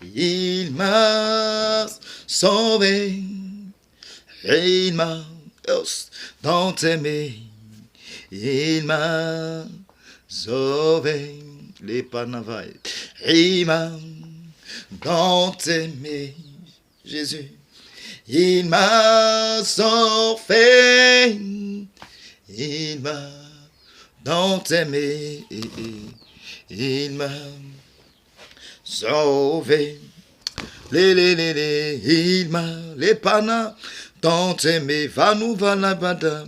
Il m'a sauvé. Il m'a tant aimé. Il m'a sauvé. Les panavai. Il m'a tant aimé. Jésus. Il m'a sauvé. Il m'a tant aimé. Il m'a sauvé. Il m'a les panas tant aimé. Va nous va la bada.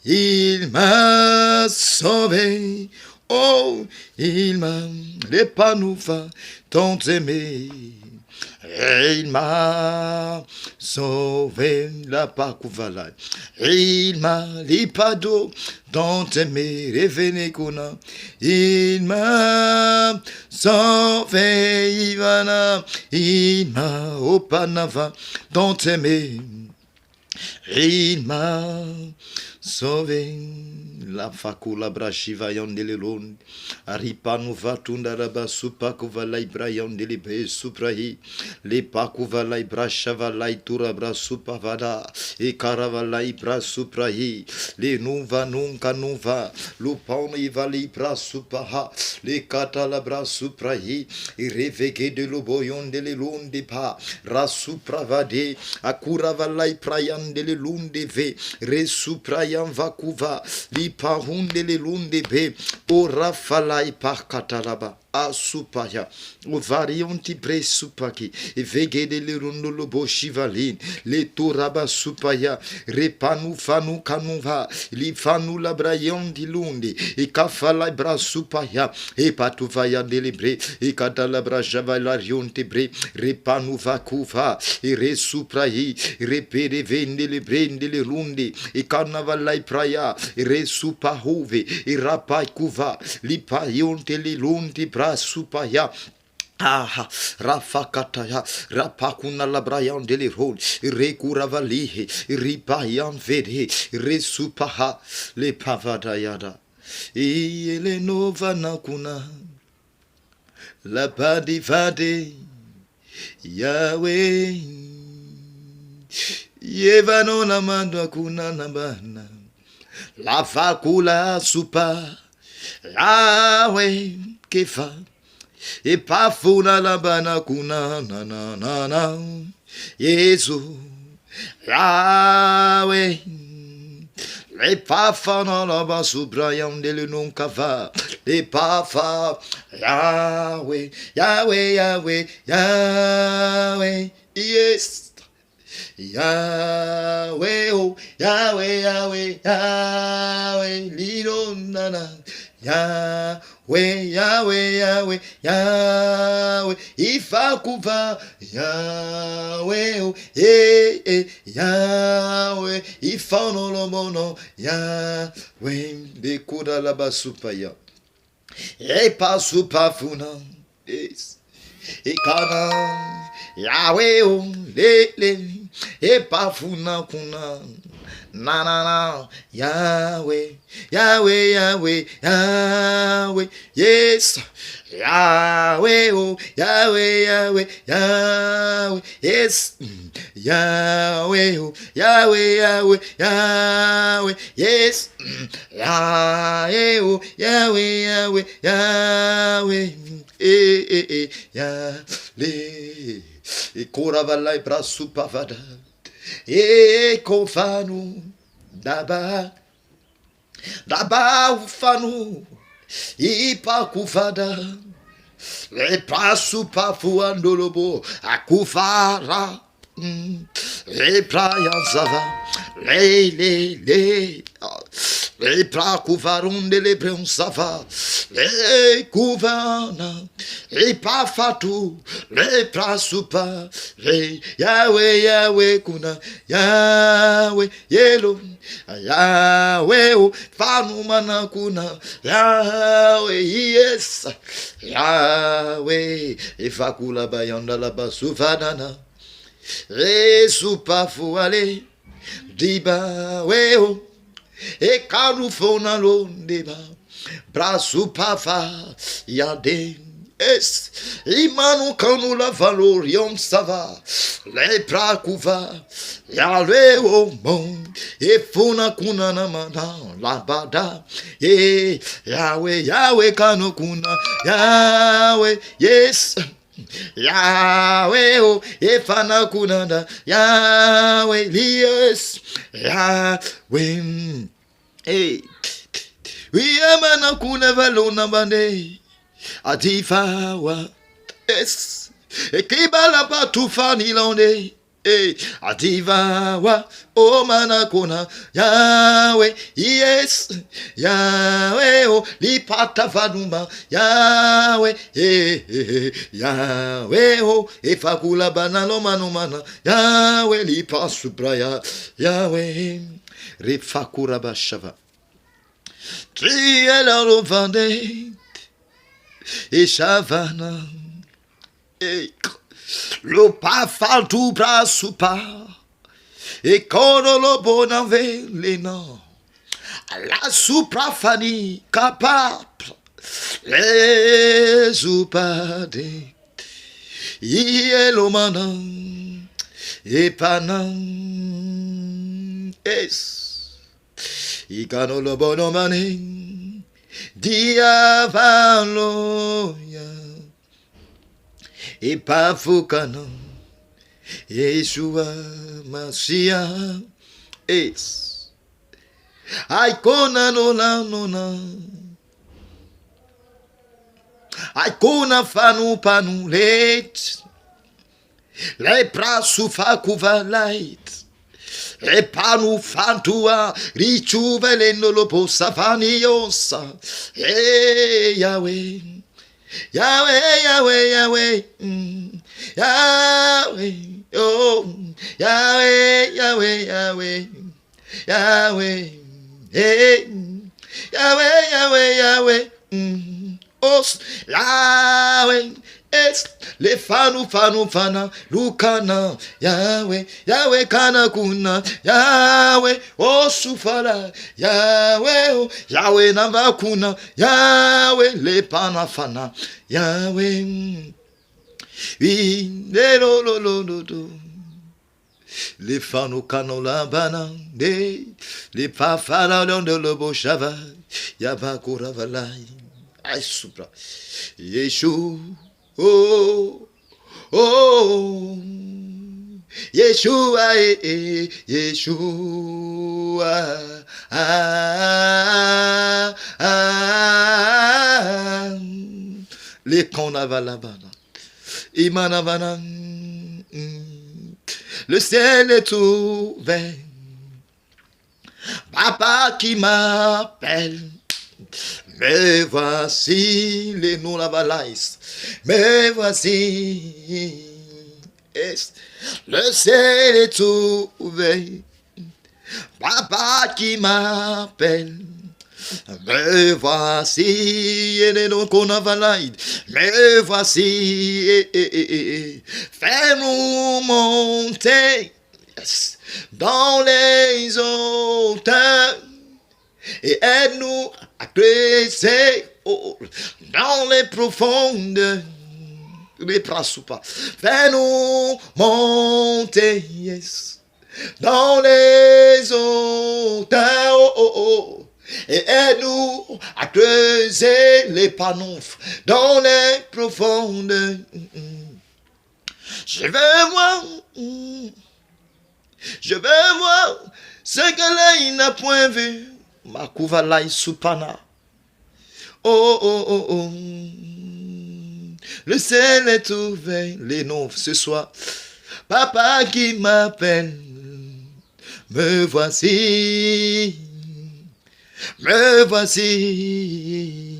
Il m'a sauvé. Oh, il m'a les panou va tant aimé. Il m'a sauvé la pakouvala. Il m'a lipado dans aimé révélé qu'on. Il m'a sauvé Ivana. Il m'a opanava dans aimé. Il m'a sauvé. La fakula brashiva yondelelon. Aripanu vatunda raba supakuva laibra yondelebe suprahi. Le pakuva laibra shavalai turabra supavada. E karava laibra suprahi. Le nuva nunca nuva. Lupon iva libra supaha. Le katalabra suprahi. E reveke de lobo yondelelon de pa. Rasupravade. Akurava laibra yondelelon de ve. Resuprayan vakuva. Li pahunde le lunde be o rafalai pakatalaba asupaya o varianti bre supaki e vegede le rundo lobo shivalin le toraba supaya repanu fanu kanuva li fanu labrayon di lunde e kafala bra supaya e patuvaya delebre e katalabra javalarion bre repanu vakuva e resuprahi repere vende le brende le lunde e carnavalai praya Supahove, Irapai Kuva, Lipayon Telilunti Brasupaya. Ah, Rafakataya, Rapakuna Labrayan Delivon, Rekuravalihe, Ripayan Vede, Resupaha, Le Pavadayada, Elenova Nakuna, La Padivade, Yahweh, Yevanona Mandakuna Nabana. La fakula supa, Yahweh kefa, e pafuna la banakuna na na na na, Yesu, Yahweh, le pafana la basubrayan de le nunca va, le pafa, Yahweh, Yahweh, Yahweh, Yahweh, yes. Yahweh, oh, Yahweh, Yahweh, Yahweh, Lido Nana, Yahweh, Yahweh, Yahweh, Yahweh, Ifakuva, Yahweh, oh, Yahweh, Ifanolomono, Yahweh, Bekuda la basupaya, Pasupafuna, yes. Ikana Yahweh o lele e pafuna kuna na na na Yahweh Yahweh Yahweh Yahweh yes Yahweh o Yahweh Yahweh Yahweh yes Yahweh o Yahweh Yahweh Yahweh yes Yahweh o Yahweh Yahweh Yahweh Yahweh e coravalai braço pavada e confano daba ufano e pacuvada e braço pafuando lobo a cuvara e praia zava le e pra cuvarum de lebrão sava e cuvana e pa fatu le pra supa le Yahweh Yahweh kuna Yahweh yelo Yahweh o fanu mana kuna Yahweh yes Yahweh e fakula bayanda la basuvana e supa fuale diba weo e carufona londeba braço pava yade Es, imanu kanu la valorion sava, le prakuva, yale o mon, e funa kuna na mana, la bada, Yahweh, Yahweh kanu kuna, Yahweh, yes, Yahweh, oh, e fana kunanda, Yahweh, yes, Yahweh, hey, we amana kuna valona bane. Adifawa, yes. Ekibala batufani londe, Adivawa, oh manakona, Yahweh, yes, Yahweh, oh lipata vanuma, Yahweh, Yahweh, oh efakula banalo manumana, Yahweh lipa subraya, Yahweh, refakura bashava, triela lovande. Et Chavana, et le pas tout bras soupa, et quand le bon avait les noms, la soupafani capable, les soupades, et le manan, et panan, es, et quand le bon mané. Diavaloya et Pafukana Yeshua Masia es Aikona nona nona Aikona fanu panu late Le prasufa kuva light E panu fantua richuvelendo lo possa faniosa. Yahweh, Yahweh, Yahweh, Yahweh, Yahweh, oh, Yahweh, Yahweh, Yahweh, Yahweh, hey, Yahweh, Yahweh, Yahweh, oh, Yahweh. Es le fanu fana lukana Yahweh Yahweh kana kuna Yahweh o sufala Yahweh o Yahweh namba kuna Yahweh le pana fana Yahweh oui lo le fanu kano la bana de le pa fala de le boshava Yabakura valai ai supra Yeshua. Oh, oh, Yeshua, Yeshua, les konavalabana, imanavana, le ciel est ouvert, papa qui m'appelle. Me voici les noms la balais. Me voici. Le ciel est ouvert. Papa qui m'appelle. Me voici. Et les noms qu'on a valaïd. Me voici. Fais-nous monter. Dans les hauteurs. Et aide-nous à creuser dans les profondes. Les prasoupas. Fais-nous monter, yes, dans les hauteurs. Et aide-nous à creuser les panneaux dans les profondes. Je veux voir ce que l'œil n'a point vu. Makuvalai supana. Oh, oh, oh, oh. Le ciel est ouvert. Les noms ce soir. Papa qui m'appelle. Me voici. Me voici.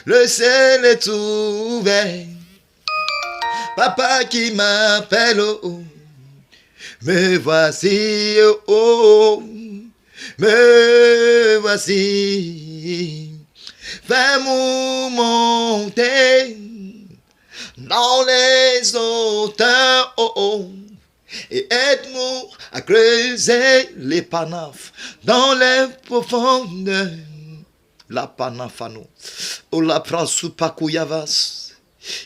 Le ciel est ouvert. Papa qui m'appelle. Oh, oh. Me voici. Oh, oh. Me voici, fais-moi monter dans les hauteurs, et aide-moi à creuser les panafs dans les profondes. La panafano, ou la pransupakuyavas,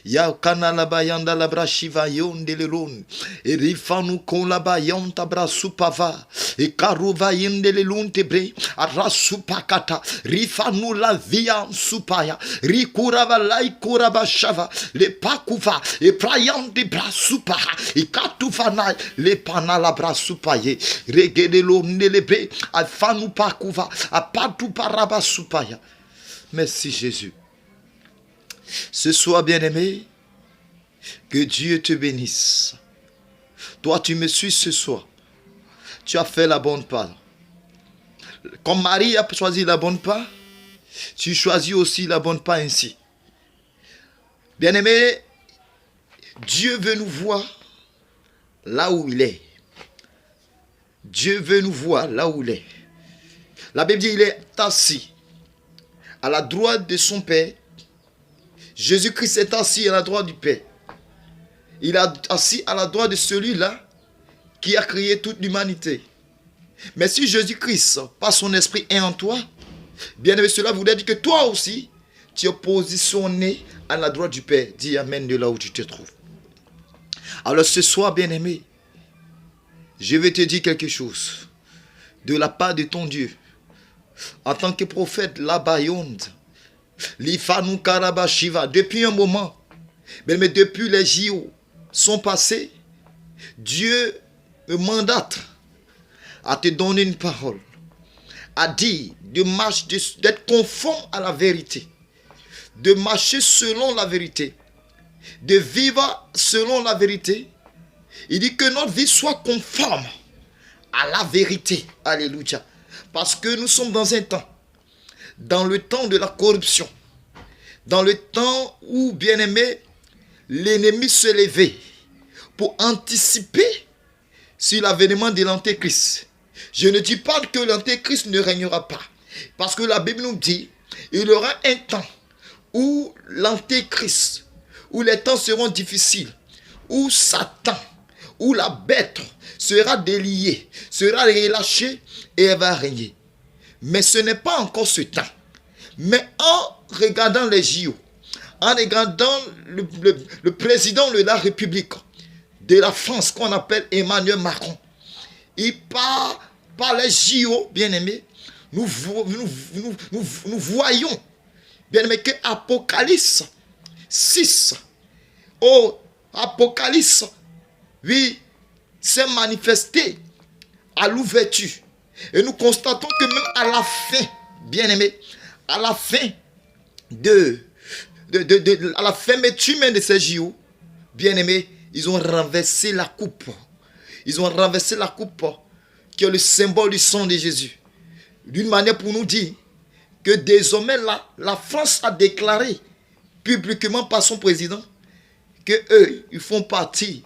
Ya kanala bayanda la brashiva yonde le lun. E rifanu kon la bayanta brasupava. E karuva yende le lun tebre. Arasupakata. Rifanu la via supaya. Rikurava lai kuraba shava. Le pakuva. E prayante brasupaha. E katufana. Le panala brasupaye. Regede londe le bre. Afanu pakuva. Apatu paraba supaya. Merci Jésus. Ce soir, bien-aimé, que Dieu te bénisse. Toi, tu me suis ce soir. Tu as fait la bonne part. Comme Marie a choisi la bonne part, tu choisis aussi la bonne part ainsi. Bien-aimé, Dieu veut nous voir là où il est. Dieu veut nous voir là où il est. La Bible dit qu'il est assis à la droite de son Père. Jésus-Christ est assis à la droite du Père. Il est assis à la droite de celui-là qui a créé toute l'humanité. Mais si Jésus-Christ, par son esprit, est en toi, bien aimé, cela voudrait dire que toi aussi, tu es positionné à la droite du Père. Dis Amen de là où tu te trouves. Alors ce soir, bien aimé, je vais te dire quelque chose de la part de ton Dieu. En tant que prophète, Labayonde, Lifanu Karabashiva, depuis un moment, mais depuis les JO sont passés, Dieu me mandate à te donner une parole, à dire de marcher, d'être conforme à la vérité, de marcher selon la vérité, de vivre selon la vérité. Il dit que notre vie soit conforme à la vérité. Alléluia. Parce que nous sommes dans un temps, dans le temps de la corruption, dans le temps où, bien aimé, l'ennemi se levait pour anticiper sur l'avènement de l'Antéchrist. Je ne dis pas que l'Antéchrist ne régnera pas, parce que la Bible nous dit il y aura un temps où l'Antéchrist, où les temps seront difficiles, où Satan, où la bête sera déliée, sera relâchée et elle va régner. Mais ce n'est pas encore ce temps. Mais en regardant les JO, en regardant le président de la République de la France qu'on appelle Emmanuel Macron, il part par les JO, bien aimés, nous voyons, bien aimés, que Apocalypse 6, Apocalypse, oui, s'est manifesté à l'ouverture. Et nous constatons que même à la fin, bien aimé, à la fin à la fermeture même de ces JO, bien aimé, ils ont renversé la coupe. Ils ont renversé la coupe qui est le symbole du sang de Jésus. D'une manière pour nous dire que désormais la France a déclaré publiquement par son président que eux, ils font partie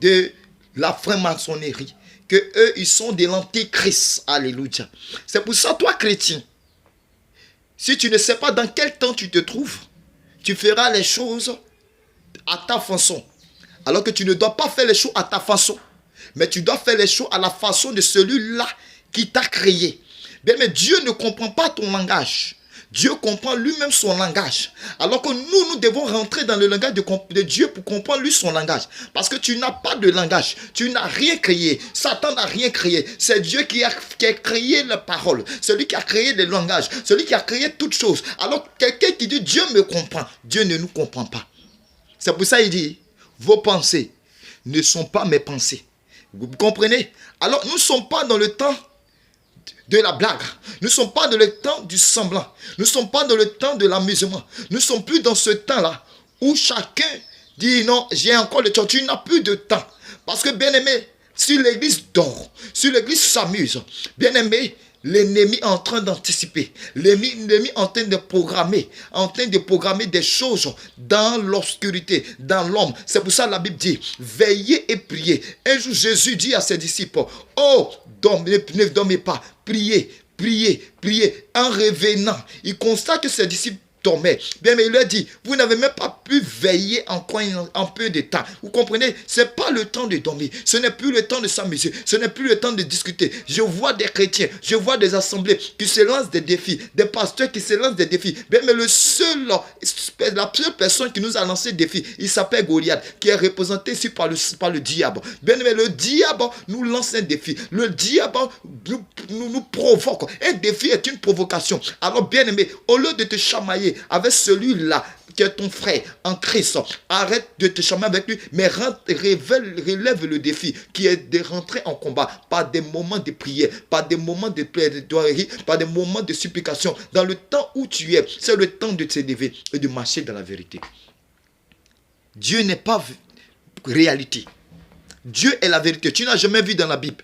de la franc-maçonnerie, que eux, ils sont de l'antéchrist. Alléluia. C'est pour ça, toi, chrétien, si tu ne sais pas dans quel temps tu te trouves, tu feras les choses à ta façon. Alors que tu ne dois pas faire les choses à ta façon, mais tu dois faire les choses à la façon de celui-là qui t'a créé. Bien, mais Dieu ne comprend pas ton langage. Dieu comprend lui-même son langage. Alors que nous devons rentrer dans le langage de Dieu pour comprendre lui son langage. Parce que tu n'as pas de langage. Tu n'as rien créé. Satan n'a rien créé. C'est Dieu qui a créé la parole. Celui qui a créé le langage. Celui qui a créé toutes choses. Alors quelqu'un qui dit Dieu me comprend. Dieu ne nous comprend pas. C'est pour ça qu'il dit, vos pensées ne sont pas mes pensées. Vous comprenez? Alors nous ne sommes pas dans le temps de la blague. Nous ne sommes pas dans le temps du semblant. Nous ne sommes pas dans le temps de l'amusement. Nous ne sommes plus dans ce temps-là où chacun dit non, j'ai encore le temps. Tu n'as plus de temps. Parce que bien aimé, si l'église dort, si l'église s'amuse, bien aimé, l'ennemi est en train d'anticiper. L'ennemi est en train de programmer des choses dans l'obscurité, dans l'ombre. C'est pour ça que la Bible dit, veillez et priez. Un jour, Jésus dit à ses disciples, oh, ne dormez pas, priez. En revenant, il constate que ses disciples dormaient. Bien, mais il leur dit, vous n'avez même pas pu veiller encore un peu de temps. Vous comprenez? Ce n'est pas le temps de dormir. Ce n'est plus le temps de s'amuser. Ce n'est plus le temps de discuter. Je vois des chrétiens, je vois des assemblées qui se lancent des défis, des pasteurs qui se lancent des défis. Bien, mais la seule personne qui nous a lancé des défis, il s'appelle Goliath, qui est représenté ici par le diable. Bien, mais le diable nous lance un défi. Le diable nous provoque. Un défi est une provocation. Alors, bien aimé, au lieu de te chamailler avec celui-là qui est ton frère en Christ, arrête de te chamailler avec lui, mais relève le défi qui est de rentrer en combat par des moments de prière, par des moments de plaidoirie, par des moments de supplication. Dans le temps où tu es, c'est le temps de te lever et de marcher dans la vérité. Dieu n'est pas réalité. Dieu est la vérité. Tu n'as jamais vu dans la Bible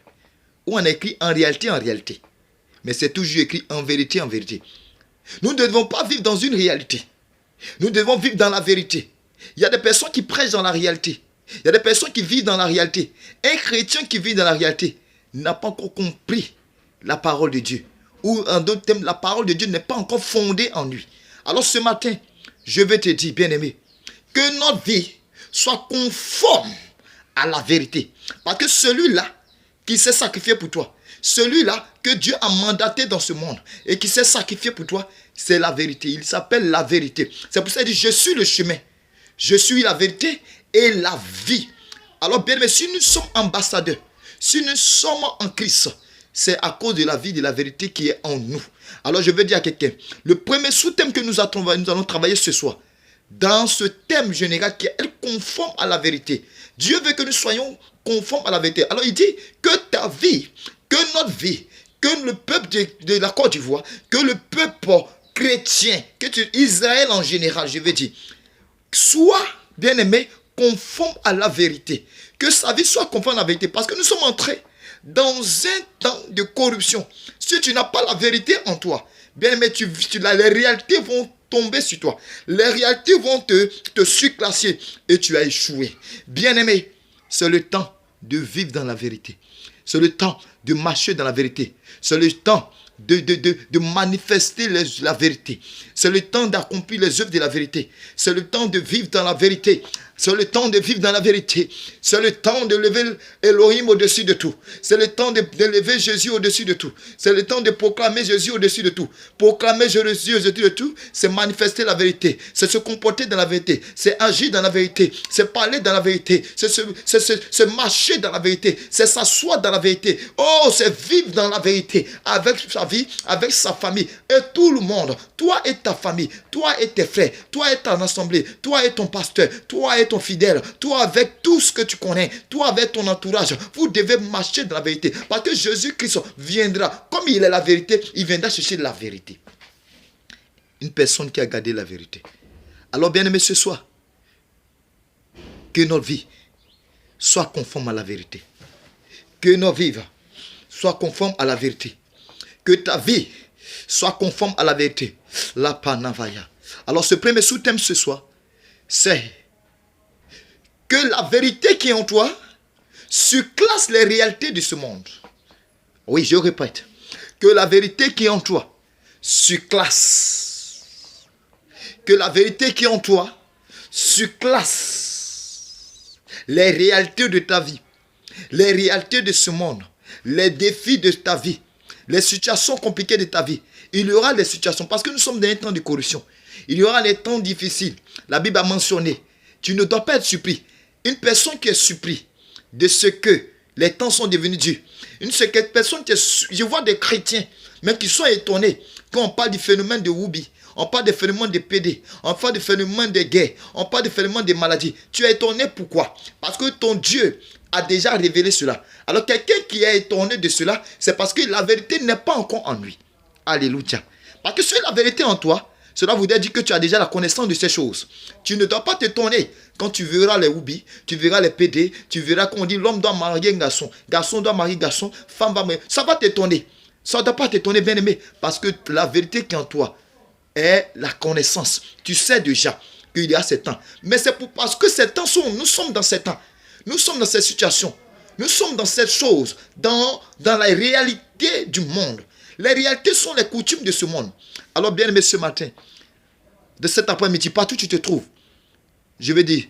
où on a écrit en réalité. Mais c'est toujours écrit en vérité, en vérité. Nous ne devons pas vivre dans une réalité. Nous devons vivre dans la vérité. Il y a des personnes qui prêchent dans la réalité. Il y a des personnes qui vivent dans la réalité. Un chrétien qui vit dans la réalité n'a pas encore compris la parole de Dieu. Ou en d'autres termes, la parole de Dieu n'est pas encore fondée en lui. Alors ce matin, je vais te dire, bien-aimé, que notre vie soit conforme à la vérité. Parce que celui-là qui s'est sacrifié pour toi, celui-là que Dieu a mandaté dans ce monde et qui s'est sacrifié pour toi, c'est la vérité. Il s'appelle la vérité. C'est pour ça qu'il dit, je suis le chemin, je suis la vérité et la vie. Alors bien, mais si nous sommes ambassadeurs, si nous sommes en Christ, c'est à cause de la vie, de la vérité qui est en nous. Alors je veux dire à quelqu'un, le premier sous-thème que nous allons travailler ce soir, dans ce thème général qui est conforme à la vérité. Dieu veut que nous soyons conformes à la vérité. Alors il dit que ta vie, que notre vie, que le peuple de la Côte d'Ivoire, que le peuple chrétien, que Israël en général, je veux dire, soit, bien aimé, conforme à la vérité. Que sa vie soit conforme à la vérité. Parce que nous sommes entrés dans un temps de corruption. Si tu n'as pas la vérité en toi, bien aimé, les réalités vont tomber sur toi. Les réalités vont te surclasser et tu as échoué. Bien-aimé, c'est le temps de vivre dans la vérité. C'est le temps de marcher dans la vérité. C'est le temps de manifester la vérité. C'est le temps d'accomplir les œuvres de la vérité. C'est le temps de vivre dans la vérité. C'est le temps de vivre dans la vérité. C'est le temps de lever Elohim au-dessus de tout. C'est le temps de lever Jésus au-dessus de tout. C'est le temps de proclamer Jésus au-dessus de tout. Proclamer Jésus au-dessus de tout, c'est manifester la vérité. C'est se comporter dans la vérité. C'est agir dans la vérité. C'est parler dans la vérité. C'est se marcher dans la vérité. C'est s'asseoir dans la vérité. Oh, c'est vivre dans la vérité. Avec sa vie, avec sa famille. Et tout le monde. Toi et ta famille. Toi et tes frères. Toi et ton assemblée. Toi et ton pasteur. Toi et ton fidèle, toi avec tout ce que tu connais, toi avec ton entourage, vous devez marcher dans la vérité. Parce que Jésus-Christ viendra, comme il est la vérité, il viendra chercher la vérité. Une personne qui a gardé la vérité. Alors bien aimé, ce soir, que notre vie soit conforme à la vérité. Que nos vies soient conformes à la vérité. Que ta vie soit conforme à la vérité. La panavaya. Alors ce premier sous-thème ce soir, c'est que la vérité qui est en toi surclasse les réalités de ce monde. Oui, je répète. Que la vérité qui est en toi surclasse. Que la vérité qui est en toi surclasse les réalités de ta vie. Les réalités de ce monde. Les défis de ta vie. Les situations compliquées de ta vie. Il y aura des situations, parce que nous sommes dans un temps de corruption. Il y aura des temps difficiles. La Bible a mentionné. Tu ne dois pas être surpris. Une personne qui est surpris de ce que les temps sont devenus durs. Une personne qui est... Je vois des chrétiens, même qui sont étonnés quand on parle du phénomène de Woubi. On parle du phénomène de PD. On parle du phénomène de guerre. On parle du phénomène de maladie. Tu es étonné pourquoi? Parce que ton Dieu a déjà révélé cela. Alors quelqu'un qui est étonné de cela, c'est parce que la vérité n'est pas encore en lui. Alléluia. Parce que si la vérité en toi, cela voudrait dire que tu as déjà la connaissance de ces choses. Tu ne dois pas t'étonner quand tu verras les Woubi, tu verras les PD, tu verras qu'on dit l'homme doit marier un garçon, garçon doit marier garçon, femme va marier. Ça va t'étonner. Ça ne doit pas t'étonner, bien aimé, parce que la vérité qui est en toi est la connaissance. Tu sais déjà qu'il y a ces temps. Mais c'est parce que ces temps sont, nous sommes dans ces temps. Nous sommes dans cette situation. Nous sommes dans cette chose, dans la réalité du monde. Les réalités sont les coutumes de ce monde. Alors bien aimé, ce matin, de cet après-midi, partout où tu te trouves, je veux dire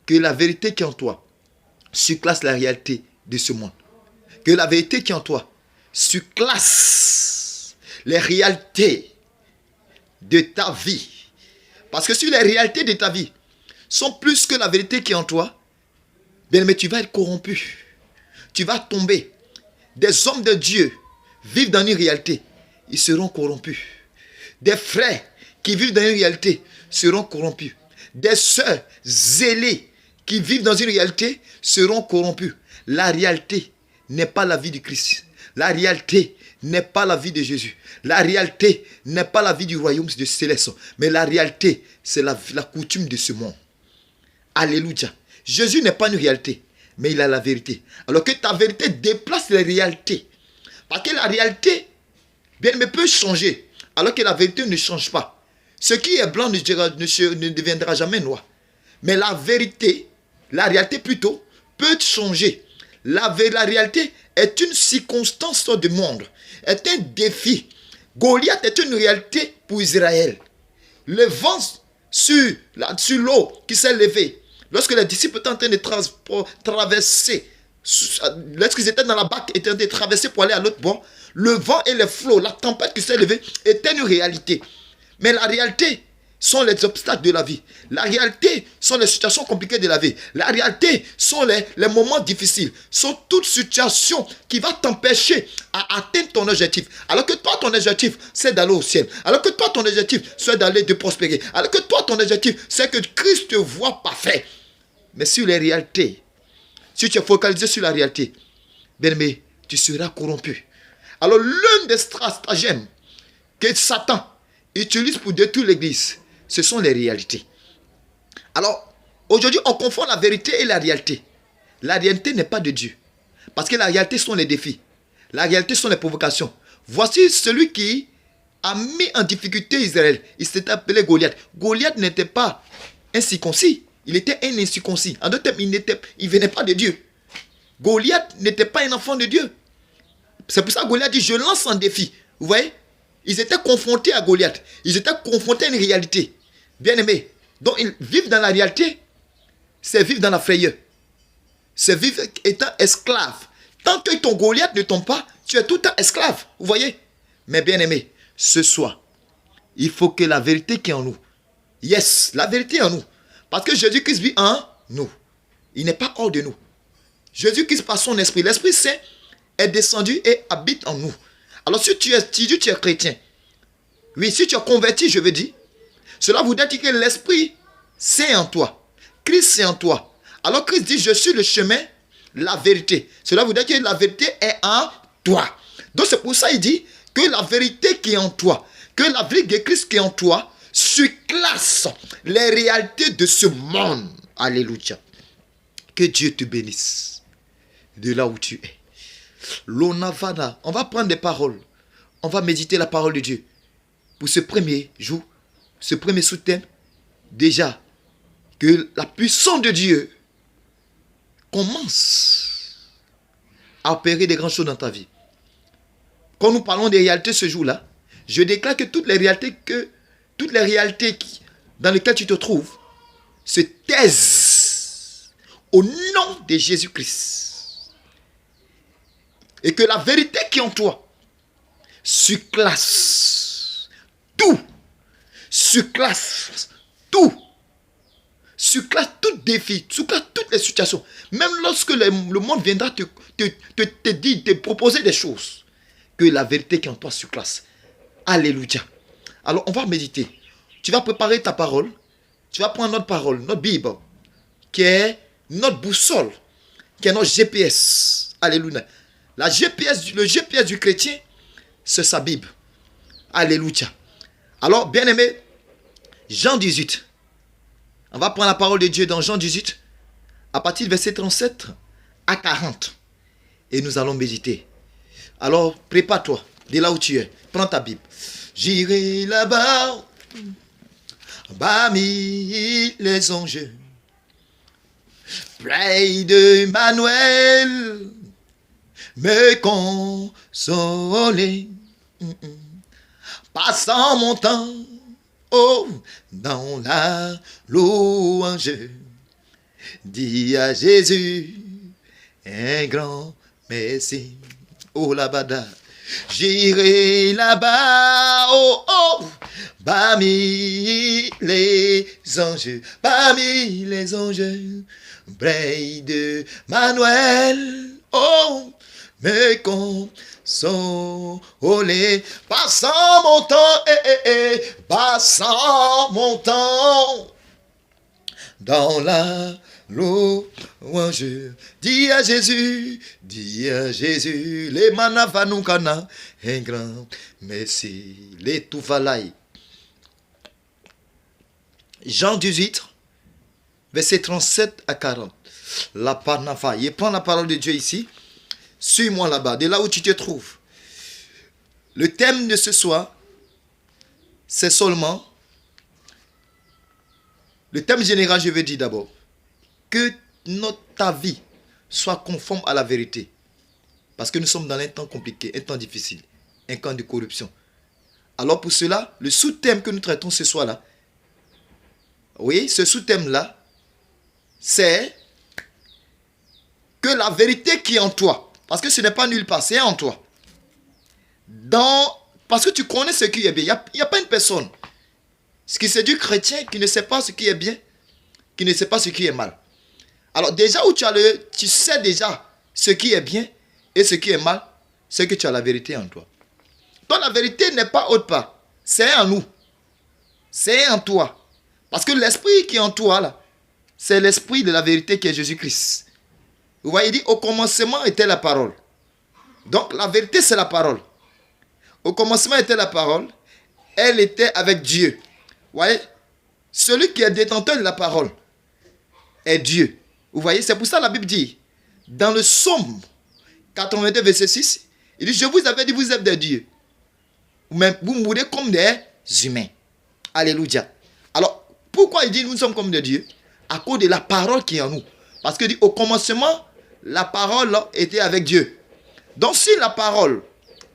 que la vérité qui est en toi surclasse la réalité de ce monde. Que la vérité qui est en toi surclasse les réalités de ta vie. Parce que si les réalités de ta vie sont plus que la vérité qui est en toi, bien, mais tu vas être corrompu. Tu vas tomber. Des hommes de Dieu vivent dans une réalité, ils seront corrompus. Des frères qui vivent dans une réalité seront corrompus. Des sœurs zélées qui vivent dans une réalité seront corrompus. La réalité n'est pas la vie du Christ. La réalité n'est pas la vie de Jésus. La réalité n'est pas la vie du royaume de céleste. Mais la réalité, c'est la coutume de ce monde. Alléluia. Jésus n'est pas une réalité, mais il a la vérité. Alors que ta vérité déplace les réalités. Parce que la réalité, bien, mais peut changer, alors que la vérité ne change pas. Ce qui est blanc ne deviendra jamais noir. Mais la vérité, la réalité plutôt, peut changer. La réalité est une circonstance du monde, est un défi. Goliath est une réalité pour Israël. Le vent sur l'eau qui s'est levé, lorsque les disciples étaient en train de traverser, lorsqu'ils étaient dans la barque, étaient en train de traverser pour aller à l'autre bord, le vent et les flots, la tempête qui s'est levée, était une réalité. Mais la réalité sont les obstacles de la vie. La réalité sont les situations compliquées de la vie. La réalité sont les moments difficiles. Sont toutes situations qui vont t'empêcher à atteindre ton objectif. Alors que toi, ton objectif, c'est d'aller au ciel. Alors que toi, ton objectif, c'est d'aller de prospérer. Alors que toi, ton objectif, c'est que Christ te voit parfait. Mais sur les réalités, si tu es focalisé sur la réalité, bien aimé, tu seras corrompu. Alors l'un des stratagèmes que Satan utilise pour détruire l'église, ce sont les réalités. Alors, aujourd'hui, on confond la vérité et la réalité. La réalité n'est pas de Dieu. Parce que la réalité sont les défis. La réalité sont les provocations. Voici celui qui a mis en difficulté Israël. Il s'était appelé Goliath. Goliath n'était pas un circoncis. Il était un incirconcis. En d'autres termes, il ne venait pas de Dieu. Goliath n'était pas un enfant de Dieu. C'est pour ça que Goliath dit, je lance un défi. Vous voyez? Ils étaient confrontés à Goliath. Ils étaient confrontés à une réalité. Bien aimé. Donc, ils vivent dans la réalité. C'est vivre dans la frayeur. C'est vivre étant esclave. Tant que ton Goliath ne tombe pas, tu es tout le temps esclave. Vous voyez? Mais bien aimé, ce soir, il faut que la vérité qui est en nous. Yes, la vérité est en nous. Parce que Jésus-Christ vit en nous. Il n'est pas hors de nous. Jésus-Christ par son esprit. L'Esprit Saint est descendu et habite en nous. Alors si tu es chrétien, oui, si tu es converti, je veux dire, cela voudrait dire que l'Esprit c'est en toi. Christ c'est en toi. Alors Christ dit, je suis le chemin, la vérité. Cela voudrait dire que la vérité est en toi. Donc c'est pour ça qu'il dit que la vérité qui est en toi, que la vérité de Christ qui est en toi, surclasse les réalités de ce monde. Alléluia. Que Dieu te bénisse de là où tu es. L'onavana, on va prendre des paroles. On va méditer la parole de Dieu. Pour ce premier jour, ce premier sous-thème, déjà, que la puissance de Dieu commence à opérer des grandes choses dans ta vie. Quand nous parlons des réalités ce jour-là, je déclare que toutes les réalités dans lesquelles tu te trouves se taisent au nom de Jésus-Christ. Et que la vérité qui est en toi surclasse tout. Surclasse tout. Surclasse tout défi. Surclasse toutes les situations. Même lorsque le monde viendra te dire, te proposer des choses. Que la vérité qui est en toi surclasse. Alléluia. Alors on va méditer. Tu vas préparer ta parole. Tu vas prendre notre parole, notre Bible. Qui est notre boussole. Qui est notre GPS. Alléluia. Le GPS du chrétien, c'est sa Bible. Alléluia. Alors, bien aimé, Jean 18. On va prendre la parole de Dieu dans Jean 18, à partir du verset 37 à 40. Et nous allons méditer. Alors, prépare-toi, de là où tu es. Prends ta Bible. J'irai là-bas, parmi les anges, près de Manuel, me consoler, passant mon temps oh, dans la louange. Dis à Jésus un grand merci. Oh là-bas, j'irai là-bas, oh, oh, parmi les anges, près de Manuel, oh, me consoler, passant mon temps, passant mon temps, dans la louange. Dis à Jésus, les manavanukana, un grand merci, les toufalaï. Jean 18, verset 37 à 40. La panafa. Il prend la parole de Dieu ici. Suis-moi là-bas, de là où tu te trouves. Le thème de ce soir, c'est seulement, le thème général, je vais dire d'abord, que ta vie soit conforme à la vérité. Parce que nous sommes dans un temps compliqué, un temps difficile, un temps de corruption. Alors pour cela, le sous-thème que nous traitons ce soir-là, oui, ce sous-thème-là, c'est que la vérité qui est en toi, parce que ce n'est pas nulle part, c'est en toi. Parce que tu connais ce qui est bien. Il n'y a pas une personne qui c'est du chrétien qui ne sait pas ce qui est bien, qui ne sait pas ce qui est mal. Alors déjà où tu sais déjà ce qui est bien et ce qui est mal, c'est que tu as la vérité en toi. Donc la vérité n'est pas autre part, c'est en nous, c'est en toi. Parce que l'esprit qui est en toi là, c'est l'esprit de la vérité qui est Jésus-Christ. Vous voyez, il dit au commencement était la parole. Donc la vérité c'est la parole. Au commencement était la parole, elle était avec Dieu. Vous voyez, celui qui est détenteur de la parole est Dieu. Vous voyez, c'est pour ça que la Bible dit, dans le Psaume 82, verset 6, il dit, je vous avais dit, vous êtes des dieux. Mais vous mourrez comme des humains. Alléluia. Alors, pourquoi il dit, nous sommes comme des dieux? À cause de la parole qui est en nous. Parce qu'il dit, au commencement, la parole était avec Dieu. Donc, si la parole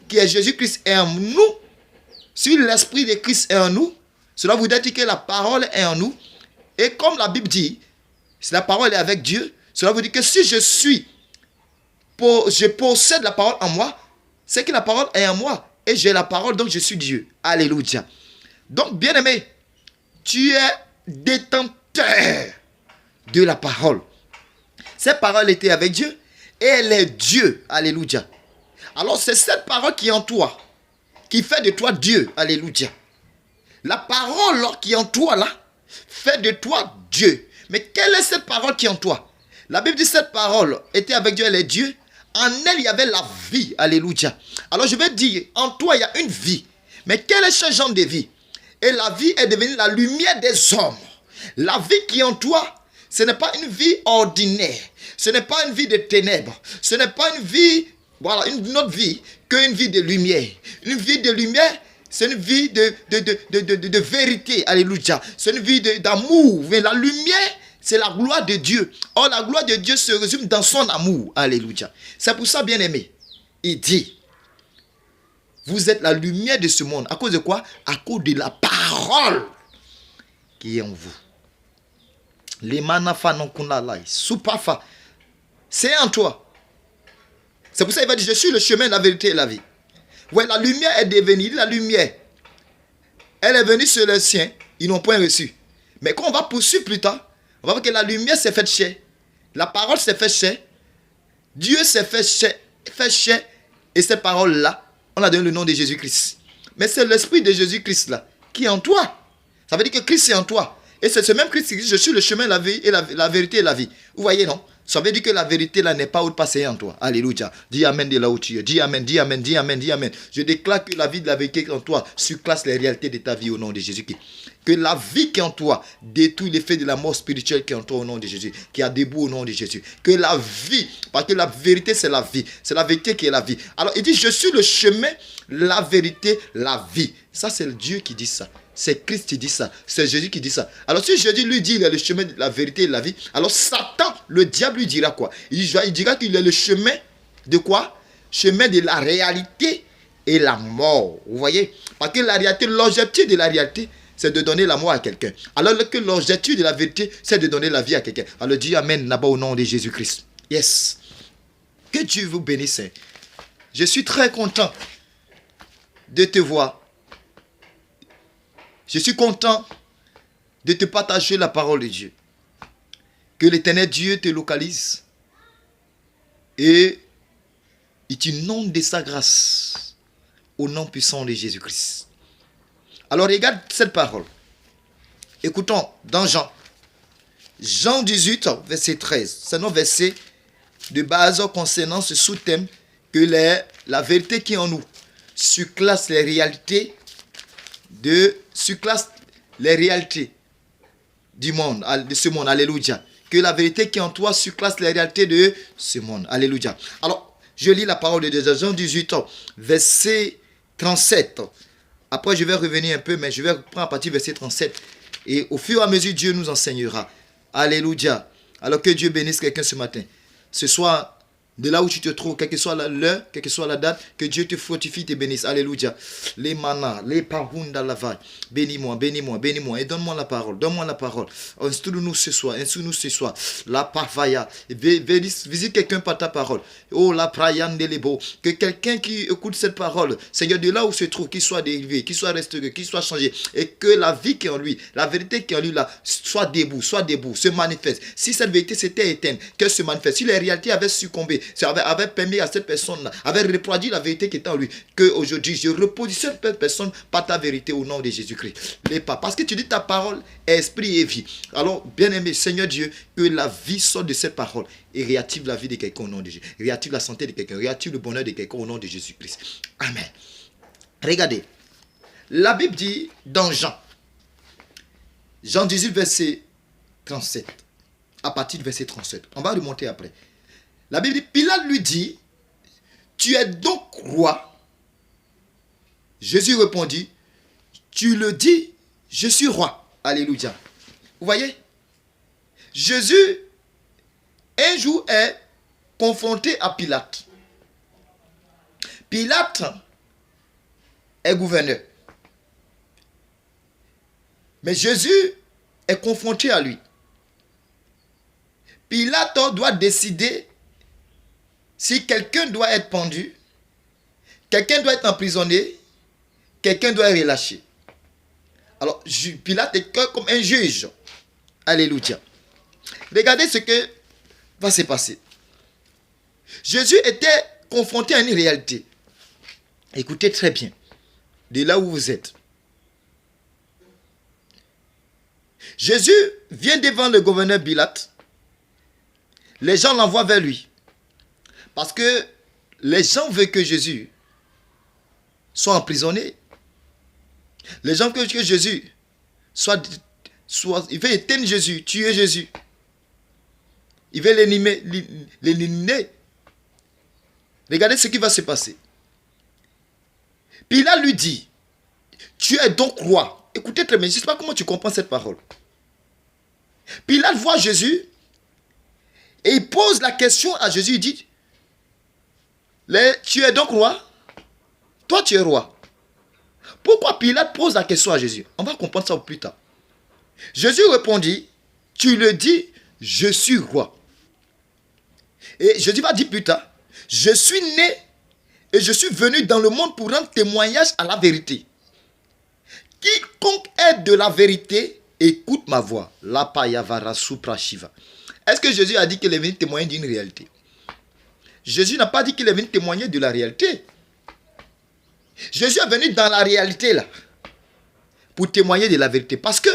qui est Jésus-Christ est en nous, si l'esprit de Christ est en nous, cela voudrait dire que la parole est en nous. Et comme la Bible dit, si la parole est avec Dieu, cela veut dire que si je possède la parole en moi, c'est que la parole est en moi. Et j'ai la parole, donc je suis Dieu. Alléluia. Donc, bien-aimé, tu es détenteur de la parole. Cette parole était avec Dieu et elle est Dieu. Alléluia. Alors, c'est cette parole qui est en toi, qui fait de toi Dieu. Alléluia. La parole qui est en toi là, fait de toi Dieu. Mais quelle est cette parole qui est en toi? La Bible dit cette parole était avec Dieu, elle est Dieu. En elle, il y avait la vie. Alléluia. Alors je vais dire, en toi, il y a une vie. Mais quel est ce genre de vie? Et la vie est devenue la lumière des hommes. La vie qui est en toi, ce n'est pas une vie ordinaire. Ce n'est pas une vie de ténèbres. Ce n'est pas une vie, voilà, une autre vie qu'une vie de lumière. Une vie de lumière, c'est une vie de vérité. Alléluia. C'est une vie d'amour. Mais la lumière, c'est la gloire de Dieu. Or, la gloire de Dieu se résume dans son amour. Alléluia. C'est pour ça, bien-aimé, il dit, vous êtes la lumière de ce monde. À cause de quoi? À cause de la parole qui est en vous. Les manafa non kunalai, supafa. C'est en toi. C'est pour ça qu'il va dire, je suis le chemin, la vérité et la vie. Ouais, la lumière est devenue, la lumière, elle est venue sur les siens, ils n'ont point reçu. Mais quand on va poursuivre plus tard, on va voir que la lumière s'est faite chair. La parole s'est faite chair. Dieu s'est fait chair. Et cette parole-là, on a donné le nom de Jésus-Christ. Mais c'est l'esprit de Jésus-Christ là, qui est en toi. Ça veut dire que Christ est en toi. Et c'est ce même Christ qui dit, je suis le chemin, la vie et la vérité et la vie. Vous voyez, non? Ça veut dire que la vérité là n'est pas autre passée en toi. Alléluia. Dis amen de là où tu es. Dis amen, dis amen, dis amen, dis amen. Je déclare que la vie de la vérité en toi surclasse les réalités de ta vie au nom de Jésus-Christ. Que la vie qui est en toi détruit l'effet de la mort spirituelle qui est en toi au nom de Jésus. Qui a debout au nom de Jésus. Que la vie, parce que la vérité c'est la vie. C'est la vérité qui est la vie. Alors il dit, je suis le chemin, la vérité, la vie. Ça c'est Dieu qui dit ça. C'est Christ qui dit ça. C'est Jésus qui dit ça. Alors si Jésus lui dit il est le chemin de la vérité et de la vie, alors Satan, le diable lui dira quoi? Il dira qu'il est le chemin de quoi? Chemin de la réalité et la mort. Vous voyez? Parce que la réalité, l'objectif de la réalité, c'est de donner la mort à quelqu'un. Alors que l'objectif de la vérité, c'est de donner la vie à quelqu'un. Alors dis Amen là-bas au nom de Jésus-Christ. Yes. Que Dieu vous bénisse. Je suis très content de te voir. Je suis content de te partager la parole de Dieu. Que l'Éternel Dieu te localise et il t'inonde de sa grâce au nom puissant de Jésus-Christ. Alors regarde cette parole. Écoutons dans Jean 18, verset 13. C'est notre verset de base concernant ce sous-thème que la vérité qui est en nous surclasse les réalités du monde, de ce monde. Alléluia. Que la vérité qui est en toi surclasse les réalités de ce monde. Alléluia. Alors, je lis la parole de Dieu, Jean 18, verset 37. Après, je vais revenir un peu, mais je vais prendre à partir du verset 37. Et au fur et à mesure, Dieu nous enseignera. Alléluia. Alors que Dieu bénisse quelqu'un ce matin. Ce soir, de là où tu te trouves, quelle que soit l'heure, quelle que soit la date, que Dieu te fortifie, te bénisse. Alléluia. Les manas, les parunda lavai. Bénis-moi, bénis-moi, bénis-moi. Et donne-moi la parole, donne-moi la parole. Instruis-nous ce soir, instruis-nous ce soir. La parvaya. Visite quelqu'un par ta parole. Oh, la prayan de lebo. Que quelqu'un qui écoute cette parole, Seigneur, de là où se trouve, qu'il soit délivré, qu'il soit restauré, qu'il soit changé. Et que la vie qui est en lui, la vérité qui est en lui, là, soit debout, se manifeste. Si cette vérité s'était éteinte, qu'elle se manifeste. Si les réalités avaient succombé, ça avait permis à cette personne-là, avait reproduit la vérité qui était en lui, qu'aujourd'hui, je repositionne cette personne par ta vérité au nom de Jésus-Christ. Parce que tu dis ta parole est esprit et vie. Alors, bien-aimé, Seigneur Dieu, que la vie sorte de cette parole et réactive la vie de quelqu'un au nom de Jésus. Réactive la santé de quelqu'un, réactive le bonheur de quelqu'un au nom de Jésus-Christ. Amen. Regardez, la Bible dit dans Jean 18, verset 37, à partir du verset 37. On va remonter après. La Bible dit, Pilate lui dit, tu es donc roi. Jésus répondit, tu le dis, je suis roi. Alléluia. Vous voyez? Jésus, un jour, est confronté à Pilate. Pilate est gouverneur. Mais Jésus est confronté à lui. Pilate doit décider si quelqu'un doit être pendu, quelqu'un doit être emprisonné, quelqu'un doit être relâché. Alors, Pilate est comme un juge. Alléluia. Regardez ce que va se passer. Jésus était confronté à une réalité. Écoutez très bien, de là où vous êtes. Jésus vient devant le gouverneur Pilate. Les gens l'envoient vers lui. Parce que les gens veulent que Jésus soit emprisonné. Les gens veulent que Jésus soit il veut éteindre Jésus, tuer Jésus. Il veut l'éliminer. Regardez ce qui va se passer. Pilate lui dit, tu es donc roi. Écoutez très bien, je ne sais pas comment tu comprends cette parole. Pilate voit Jésus et il pose la question à Jésus, il dit, tu es donc roi? Toi, tu es roi. Pourquoi Pilate pose la question à Jésus? On va comprendre ça plus tard. Jésus répondit, tu le dis, je suis roi. Et Jésus va dire plus tard, je suis né et je suis venu dans le monde pour rendre témoignage à la vérité. Quiconque est de la vérité, écoute ma voix. La payavara supra shiva. Est-ce que Jésus a dit qu'il est venu témoigner d'une réalité? Jésus n'a pas dit qu'il est venu témoigner de la réalité. Jésus est venu dans la réalité là, pour témoigner de la vérité. Parce que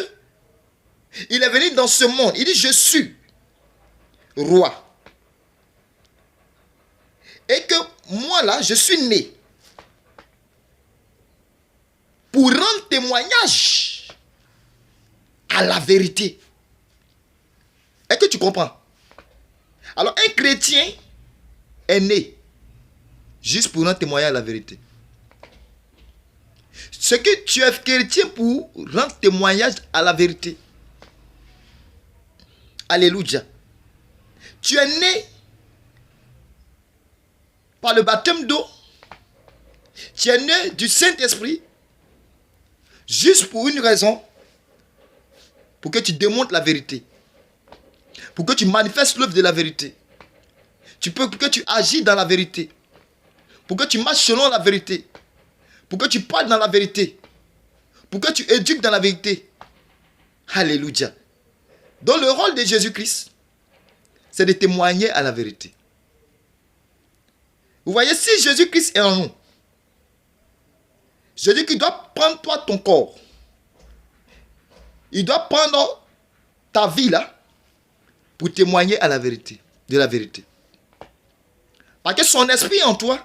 il est venu dans ce monde. Il dit, je suis roi. Et que moi là, je suis né pour rendre témoignage à la vérité. Est-ce que tu comprends? Alors un chrétien est né juste pour rendre témoignage à la vérité. Ce que tu es chrétien pour rendre témoignage à la vérité. Alléluia. Tu es né par le baptême d'eau. Tu es né du Saint-Esprit juste pour une raison, pour que tu démontres la vérité, pour que tu manifestes l'œuvre de la vérité, pour que tu agis dans la vérité, pour que tu marches selon la vérité, pour que tu parles dans la vérité, pour que tu éduques dans la vérité. Alléluia. Donc le rôle de Jésus-Christ, c'est de témoigner à la vérité. Vous voyez, si Jésus-Christ est en nous, Jésus-Christ doit prendre toi ton corps. Il doit prendre ta vie là pour témoigner à la vérité, de la vérité. Parce que son esprit est en toi.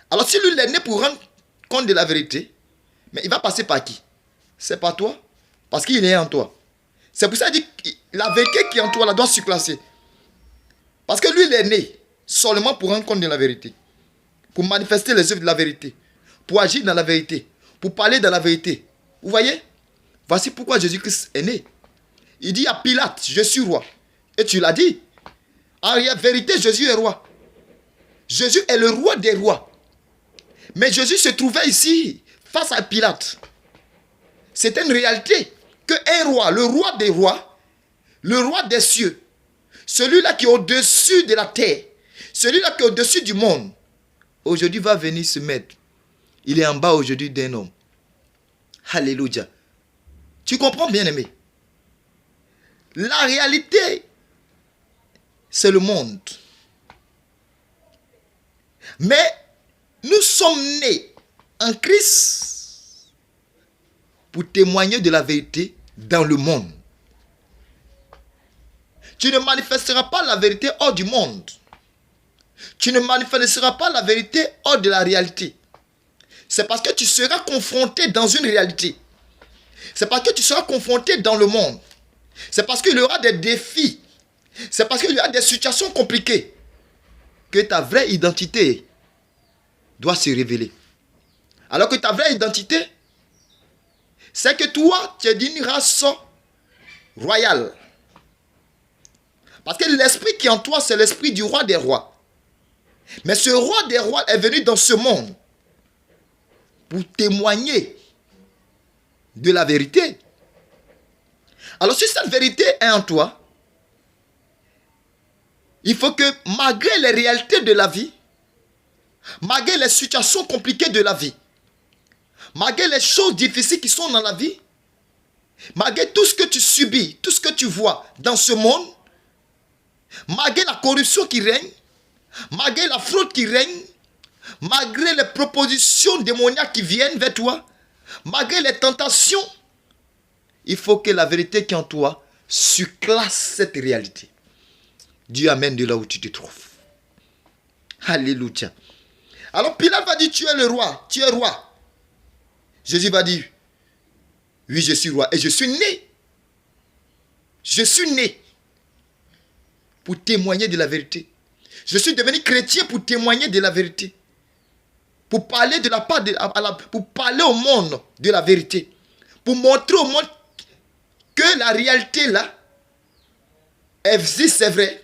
Alors si lui il est né pour rendre compte de la vérité, mais il va passer par qui? C'est par toi. Parce qu'il est en toi. C'est pour ça qu'il dit que la vérité qui est en toi là doit surclasser. Parce que lui il est né seulement pour rendre compte de la vérité. Pour manifester les œuvres de la vérité. Pour agir dans la vérité. Pour parler dans la vérité. Vous voyez? Voici pourquoi Jésus-Christ est né. Il dit à Pilate, je suis roi. Et tu l'as dit. En vérité, Jésus est roi. Jésus est le roi des rois. Mais Jésus se trouvait ici, face à Pilate. C'était une réalité qu'un roi, le roi des rois, le roi des cieux, celui-là qui est au-dessus de la terre, celui-là qui est au-dessus du monde, aujourd'hui va venir se mettre. Il est en bas aujourd'hui d'un homme. Alléluia. Tu comprends, bien-aimé? La réalité, c'est le monde. Mais nous sommes nés en Christ pour témoigner de la vérité dans le monde. Tu ne manifesteras pas la vérité hors du monde. Tu ne manifesteras pas la vérité hors de la réalité. C'est parce que tu seras confronté dans une réalité. C'est parce que tu seras confronté dans le monde. C'est parce qu'il y aura des défis. C'est parce qu'il y aura des situations compliquées que ta vraie identité doit se révéler. Alors que ta vraie identité, c'est que toi, tu es d'une race royale. Parce que l'esprit qui est en toi, c'est l'esprit du roi des rois. Mais ce roi des rois est venu dans ce monde pour témoigner de la vérité. Alors si cette vérité est en toi, il faut que malgré les réalités de la vie, malgré les situations compliquées de la vie, malgré les choses difficiles qui sont dans la vie, malgré tout ce que tu subis, tout ce que tu vois dans ce monde, malgré la corruption qui règne, malgré la fraude qui règne, malgré les propositions démoniaques qui viennent vers toi, malgré les tentations, il faut que la vérité qui est en toi surclasse cette réalité. Dieu amène de là où tu te trouves. Alléluia. Alors Pilate va dire, tu es le roi, tu es roi. Jésus va dire, oui, je suis roi et je suis né. Je suis né pour témoigner de la vérité. Je suis devenu chrétien pour témoigner de la vérité. Pour parler de la part pour parler au monde de la vérité. Pour montrer au monde que la réalité là existe, c'est vrai.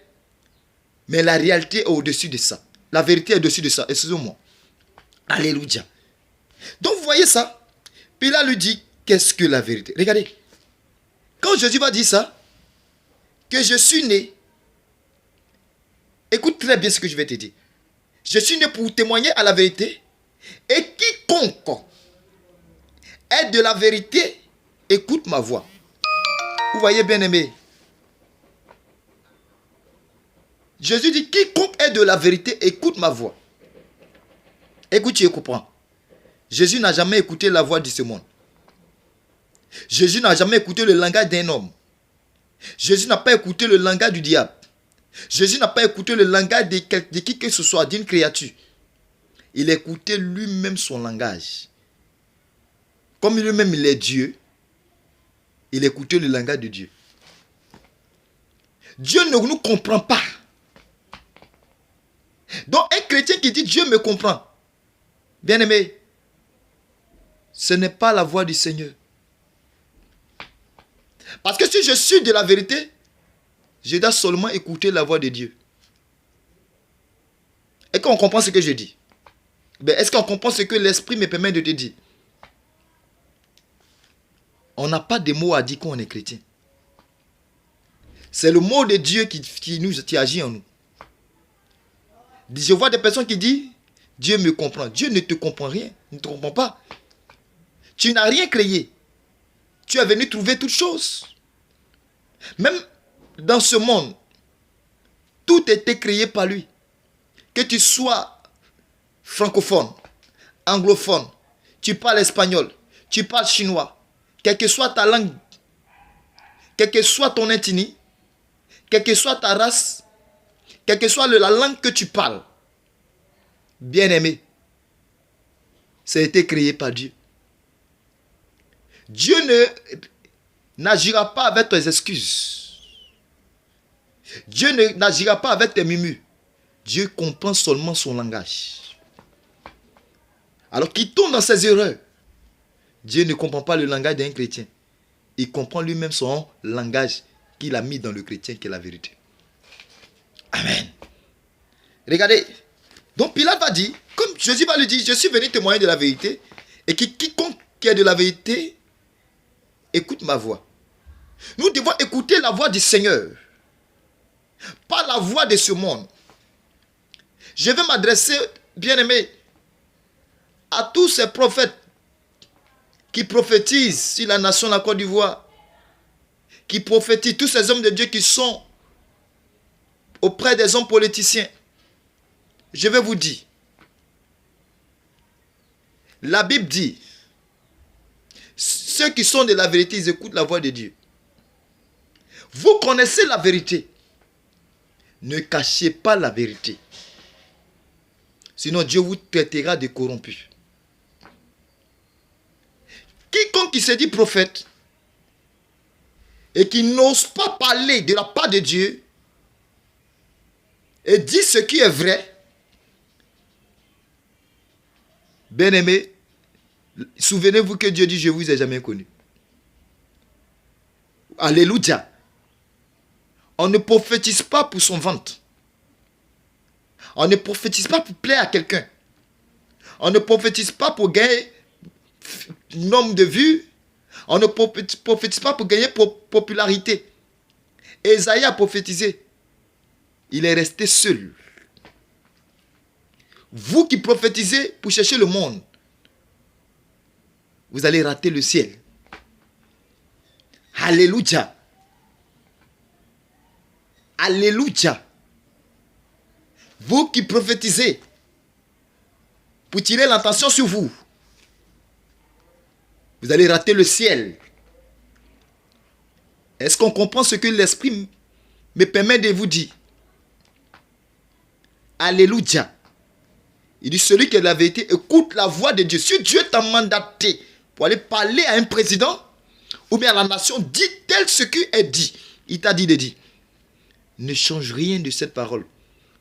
Mais la réalité est au-dessus de ça. La vérité est au-dessus de ça. Excusez-moi. Alléluia. Donc vous voyez ça. Puis là lui dit, qu'est-ce que la vérité? Regardez. Quand Jésus va dire ça, que je suis né, écoute très bien ce que je vais te dire. Je suis né pour témoigner à la vérité. Et quiconque est de la vérité, écoute ma voix. Vous voyez, bien-aimé. Jésus dit, quiconque est de la vérité, écoute ma voix. Écoute, tu comprends. Jésus n'a jamais écouté la voix de ce monde. Jésus n'a jamais écouté le langage d'un homme. Jésus n'a pas écouté le langage du diable. Jésus n'a pas écouté le langage de qui que ce soit, d'une créature. Il écoutait lui-même son langage. Comme lui-même il est Dieu, il écoutait le langage de Dieu. Dieu ne nous comprend pas. Donc un chrétien qui dit Dieu me comprend, bien-aimé, ce n'est pas la voix du Seigneur. Parce que si je suis de la vérité, je dois seulement écouter la voix de Dieu. Est-ce qu'on comprend ce que je dis? Est-ce qu'on comprend ce que l'Esprit me permet de te dire? On n'a pas de mots à dire quand on est chrétien. C'est le mot de Dieu qui agit en nous. Je vois des personnes qui disent, Dieu me comprend. Dieu ne te comprend rien, ne te comprend pas. Tu n'as rien créé. Tu es venu trouver toutes choses. Même dans ce monde, tout a été créé par lui. Que tu sois francophone, anglophone, tu parles espagnol, tu parles chinois, quelle que soit ta langue, quelle que soit ton ethnie, quelle que soit ta race, quelle que soit la langue que tu parles, bien-aimé, ça a été créé par Dieu. Dieu n'agira pas avec tes excuses. Dieu n'agira pas avec tes murmures. Dieu comprend seulement son langage. Alors qu'il tombe dans ses erreurs. Dieu ne comprend pas le langage d'un chrétien. Il comprend lui-même son langage qu'il a mis dans le chrétien, qui est la vérité. Amen. Regardez. Donc Pilate va dire, comme Jésus va lui dire, je suis venu témoigner de la vérité. Et quiconque qui est de la vérité, écoute ma voix. Nous devons écouter la voix du Seigneur. Pas la voix de ce monde. Je vais m'adresser, bien-aimés, à tous ces prophètes qui prophétisent sur la nation de la Côte d'Ivoire, qui prophétisent, tous ces hommes de Dieu qui sont auprès des hommes politiciens. Je vais vous dire, la Bible dit, ceux qui sont de la vérité, ils écoutent la voix de Dieu. Vous connaissez la vérité. Ne cachez pas la vérité. Sinon, Dieu vous traitera de corrompus. Quiconque qui se dit prophète et qui n'ose pas parler de la part de Dieu et dit ce qui est vrai, bien-aimé, souvenez-vous que Dieu dit, je ne vous ai jamais connu. Alléluia. On ne prophétise pas pour son ventre. On ne prophétise pas pour plaire à quelqu'un. On ne prophétise pas pour gagner nombre de vues. On ne prophétise pas pour gagner popularité. Ésaïe a prophétisé. Il est resté seul. Vous qui prophétisez pour chercher le monde, vous allez rater le ciel. Alléluia. Alléluia. Vous qui prophétisez pour tirer l'attention sur vous, vous allez rater le ciel. Est-ce qu'on comprend ce que l'Esprit me permet de vous dire? Alléluia. Il dit, celui qui est de la vérité, écoute la voix de Dieu. Si Dieu t'a mandaté pour aller parler à un président ou bien à la nation, dis tel ce qui est dit. Il t'a dit de dire. Ne change rien de cette parole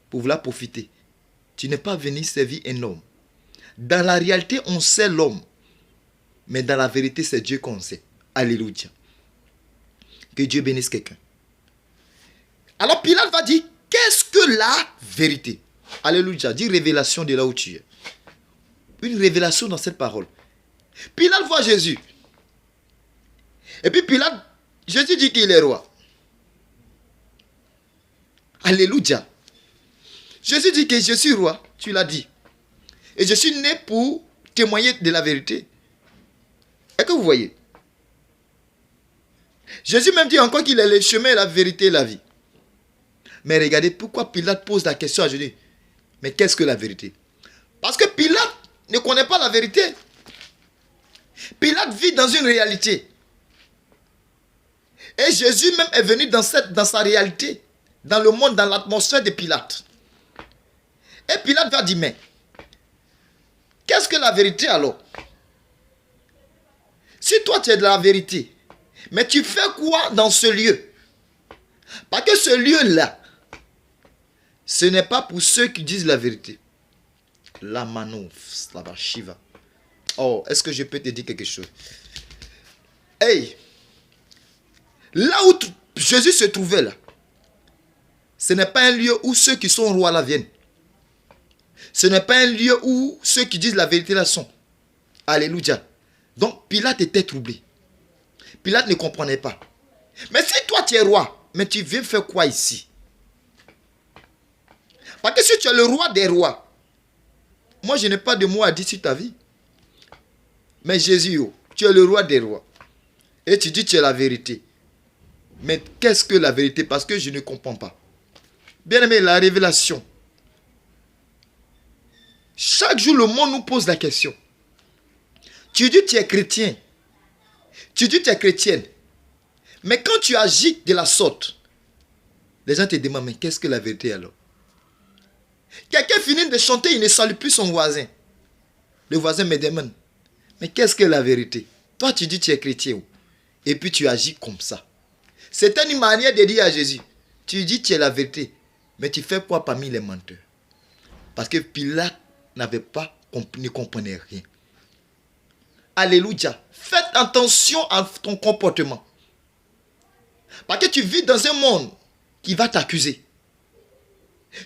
pour vouloir profiter. Tu n'es pas venu servir un homme. Dans la réalité, on sait l'homme. Mais dans la vérité, c'est Dieu qu'on sait. Alléluia. Que Dieu bénisse quelqu'un. Alors Pilate va dire, qu'est-ce que la vérité? Alléluia. Dis révélation de là où tu es. Une révélation dans cette parole. Pilate voit Jésus. Et puis Pilate, Jésus dit qu'il est roi. Alléluia. Jésus dit que je suis roi, tu l'as dit. Et je suis né pour témoigner de la vérité. Est-ce que vous voyez? Jésus même dit encore qu'il est le chemin, la vérité et la vie. Mais regardez pourquoi Pilate pose la question à Jésus. Mais qu'est-ce que la vérité? Parce que Pilate ne connaît pas la vérité. Pilate vit dans une réalité. Et Jésus même est venu dans sa réalité. Dans le monde, dans l'atmosphère de Pilate. Et Pilate va dire, mais qu'est-ce que la vérité alors? Si toi tu es de la vérité, mais tu fais quoi dans ce lieu? Parce que ce lieu-là, ce n'est pas pour ceux qui disent la vérité. La manouf, la shiva. Oh, est-ce que je peux te dire quelque chose? Hey, là où Jésus se trouvait là, ce n'est pas un lieu où ceux qui sont rois là viennent. Ce n'est pas un lieu où ceux qui disent la vérité là sont. Alléluia. Donc Pilate était troublé. Pilate ne comprenait pas. Mais si toi tu es roi, mais tu viens faire quoi ici? Parce que si tu es le roi des rois, moi je n'ai pas de mots à dire sur ta vie. Mais Jésus, tu es le roi des rois. Et tu dis tu es la vérité. Mais qu'est-ce que la vérité? Parce que je ne comprends pas. Bien aimé, la révélation. Chaque jour, le monde nous pose la question. Tu dis tu es chrétien. Tu dis tu es chrétienne. Mais quand tu agis de la sorte, les gens te demandent, mais qu'est-ce que la vérité alors? Quelqu'un finit de chanter, il ne salue plus son voisin. Le voisin me demande, mais qu'est-ce que la vérité? Toi, tu dis tu es chrétien. Et puis tu agis comme ça. C'est une manière de dire à Jésus, tu dis tu es la vérité, mais tu fais quoi parmi les menteurs? Parce que Pilate ne comprenait rien. Alléluia. Faites attention à ton comportement. Parce que tu vis dans un monde qui va t'accuser.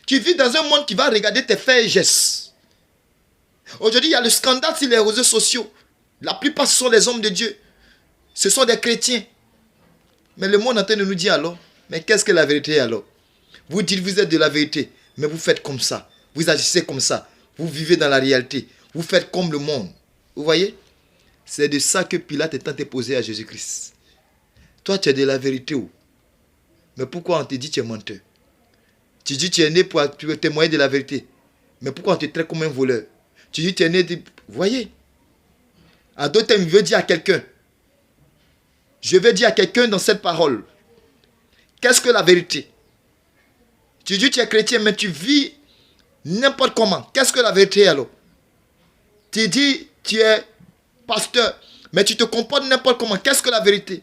Tu vis dans un monde qui va regarder tes faits et gestes. Aujourd'hui, il y a le scandale sur les réseaux sociaux. La plupart, ce sont les hommes de Dieu. Ce sont des chrétiens. Mais le monde est en train de nous dire alors, mais qu'est-ce que la vérité alors? Vous dites vous êtes de la vérité, mais vous faites comme ça. Vous agissez comme ça. Vous vivez dans la réalité. Vous faites comme le monde. Vous voyez? C'est de ça que Pilate est en train de poser à Jésus-Christ. Toi, tu es de la vérité où? Mais pourquoi on te dit que tu es menteur? Tu dis que tu es né pour témoigner de la vérité. Mais pourquoi on te traite comme un voleur? Tu dis que tu es né de... Vous voyez? En d'autres termes, je veux dire à quelqu'un. Je vais dire à quelqu'un dans cette parole. Qu'est-ce que la vérité? Tu dis que tu es chrétien, mais tu vis n'importe comment. Qu'est-ce que la vérité alors? Tu dis que tu es pasteur, mais tu te comportes n'importe comment. Qu'est-ce que la vérité?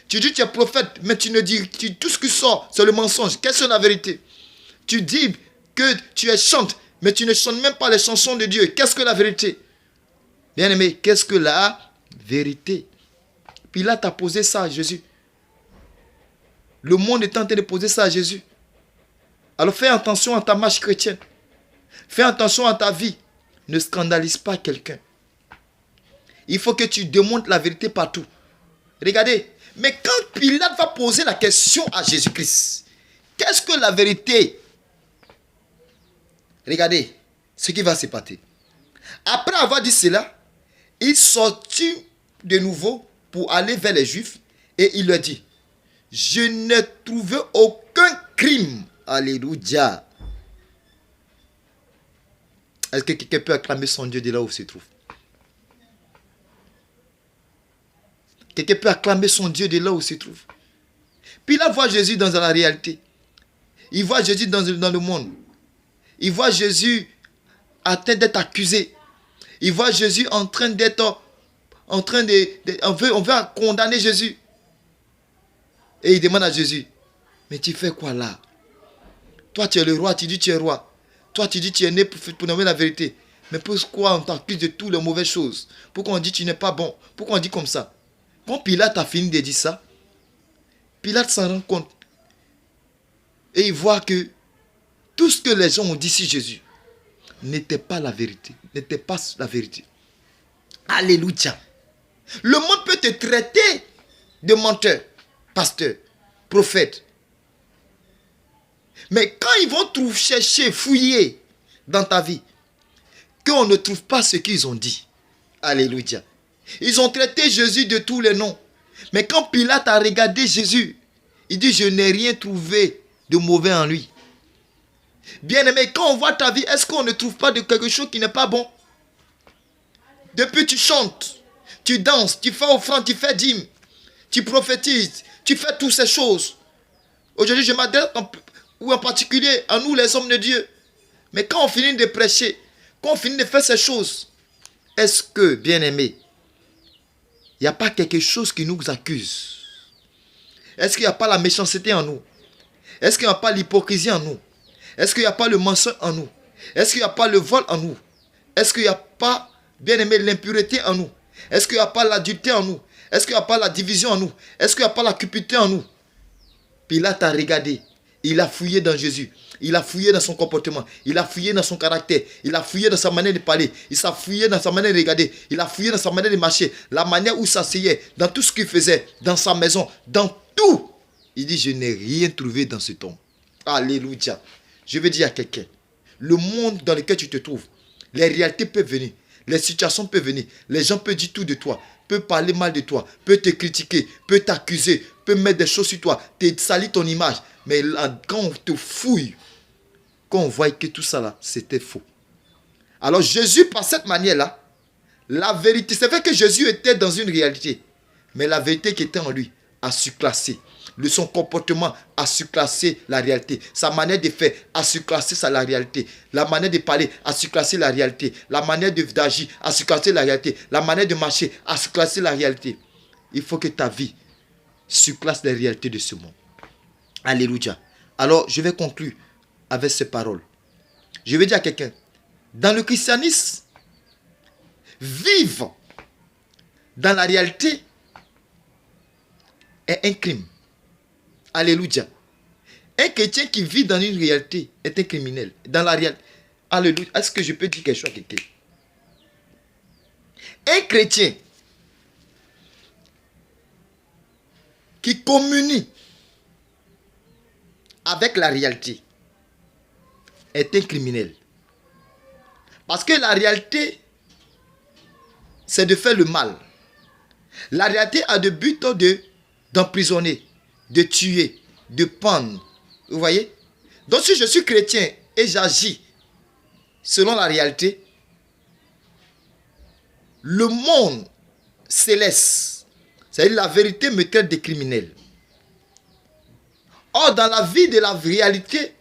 Tu dis que tu es prophète, mais tu ne dis tout ce qui sort, c'est le mensonge. Qu'est-ce que la vérité? Tu dis que tu es chante, mais tu ne chantes même pas les chansons de Dieu. Qu'est-ce que la vérité? Bien aimé, qu'est-ce que la vérité? Pilate a posé ça à Jésus. Le monde est en train de poser ça à Jésus. Alors fais attention à ta marche chrétienne. Fais attention à ta vie. Ne scandalise pas quelqu'un. Il faut que tu démontres la vérité partout. Regardez, mais quand Pilate va poser la question à Jésus-Christ, qu'est-ce que la vérité? Regardez ce qui va se passer. Après avoir dit cela, il sortit de nouveau pour aller vers les Juifs et il leur dit, je n'ai trouvé aucun crime. Alléluia. Est-ce que quelqu'un peut acclamer son Dieu de là où il se trouve? Quelqu'un peut acclamer son Dieu de là où il se trouve. Puis là, voit Jésus dans la réalité. Il voit Jésus dans le monde. Il voit Jésus en train d'être accusé. Il voit Jésus en train d'être... on veut condamner Jésus. Et il demande à Jésus, mais tu fais quoi là? Toi, tu es le roi, tu dis tu es roi. Toi, tu dis tu es né pour nommer la vérité. Mais pourquoi on t'accuse de toutes les mauvaises choses? Pourquoi on dit tu n'es pas bon? Pourquoi on dit comme ça? Quand Pilate a fini de dire ça, Pilate s'en rend compte. Et il voit que tout ce que les gens ont dit sur Jésus n'était pas la vérité. N'était pas la vérité. Alléluia. Le monde peut te traiter de menteur, pasteur, prophète. Mais quand ils vont chercher, fouiller dans ta vie, qu'on ne trouve pas ce qu'ils ont dit. Alléluia. Ils ont traité Jésus de tous les noms. Mais quand Pilate a regardé Jésus, il dit, je n'ai rien trouvé de mauvais en lui. Bien aimé, quand on voit ta vie, est-ce qu'on ne trouve pas de quelque chose qui n'est pas bon? Depuis tu chantes, tu danses, tu fais offrande, tu fais dîme, tu prophétises, tu fais toutes ces choses. Aujourd'hui, je m'adresse en particulier à nous les hommes de Dieu. Mais quand on finit de prêcher, quand on finit de faire ces choses, est-ce que, bien aimé, il n'y a pas quelque chose qui nous accuse? Est-ce qu'il n'y a pas la méchanceté en nous? Est-ce qu'il n'y a pas l'hypocrisie en nous? Est-ce qu'il n'y a pas le mensonge en nous? Est-ce qu'il n'y a pas le vol en nous? Est-ce qu'il n'y a pas, bien aimé, l'impureté en nous? Est-ce qu'il n'y a pas l'adultère en nous? Est-ce qu'il n'y a pas la division en nous? Est-ce qu'il n'y a pas la cupidité en nous? Pilate a regardé Il a fouillé dans Jésus. Il a fouillé dans son comportement. Il a fouillé dans son caractère. Il a fouillé dans sa manière de parler. Il a fouillé dans sa manière de regarder. Il a fouillé dans sa manière de marcher. La manière où il s'asseyait. Dans tout ce qu'il faisait. Dans sa maison. Dans tout. Il dit, je n'ai rien trouvé dans cet homme. Alléluia. Je veux dire à quelqu'un. Le monde dans lequel tu te trouves. Les réalités peuvent venir. Les situations peuvent venir. Les gens peuvent dire tout de toi. Peuvent parler mal de toi. Peuvent te critiquer. Peuvent t'accuser. Peuvent mettre des choses sur toi. Te salir ton image. Mais là, quand on te fouille, quand on voit que tout ça là, c'était faux. Alors Jésus, par cette manière-là, la vérité, c'est vrai que Jésus était dans une réalité, mais la vérité qui était en lui a surclassé. Son comportement a surclassé la réalité. Sa manière de faire a surclassé la réalité. La manière de parler a surclassé la réalité. La manière d'agir a surclassé la réalité. La manière de marcher a surclassé la réalité. Il faut que ta vie surclasse les réalités de ce monde. Alléluia. Alors, je vais conclure avec ces paroles. Je vais dire à quelqu'un, dans le christianisme, vivre dans la réalité est un crime. Alléluia. Un chrétien qui vit dans une réalité est un criminel. Dans la réalité. Alléluia. Est-ce que je peux dire quelque chose à quelqu'un? Un chrétien qui communie avec la réalité est un criminel. Parce que la réalité, c'est de faire le mal. La réalité a de but d'emprisonner, de tuer, de pendre. Vous voyez? Donc si je suis chrétien et j'agis selon la réalité, le monde céleste, c'est-à-dire la vérité, me traite de criminel. Or, dans la vie de la réalité,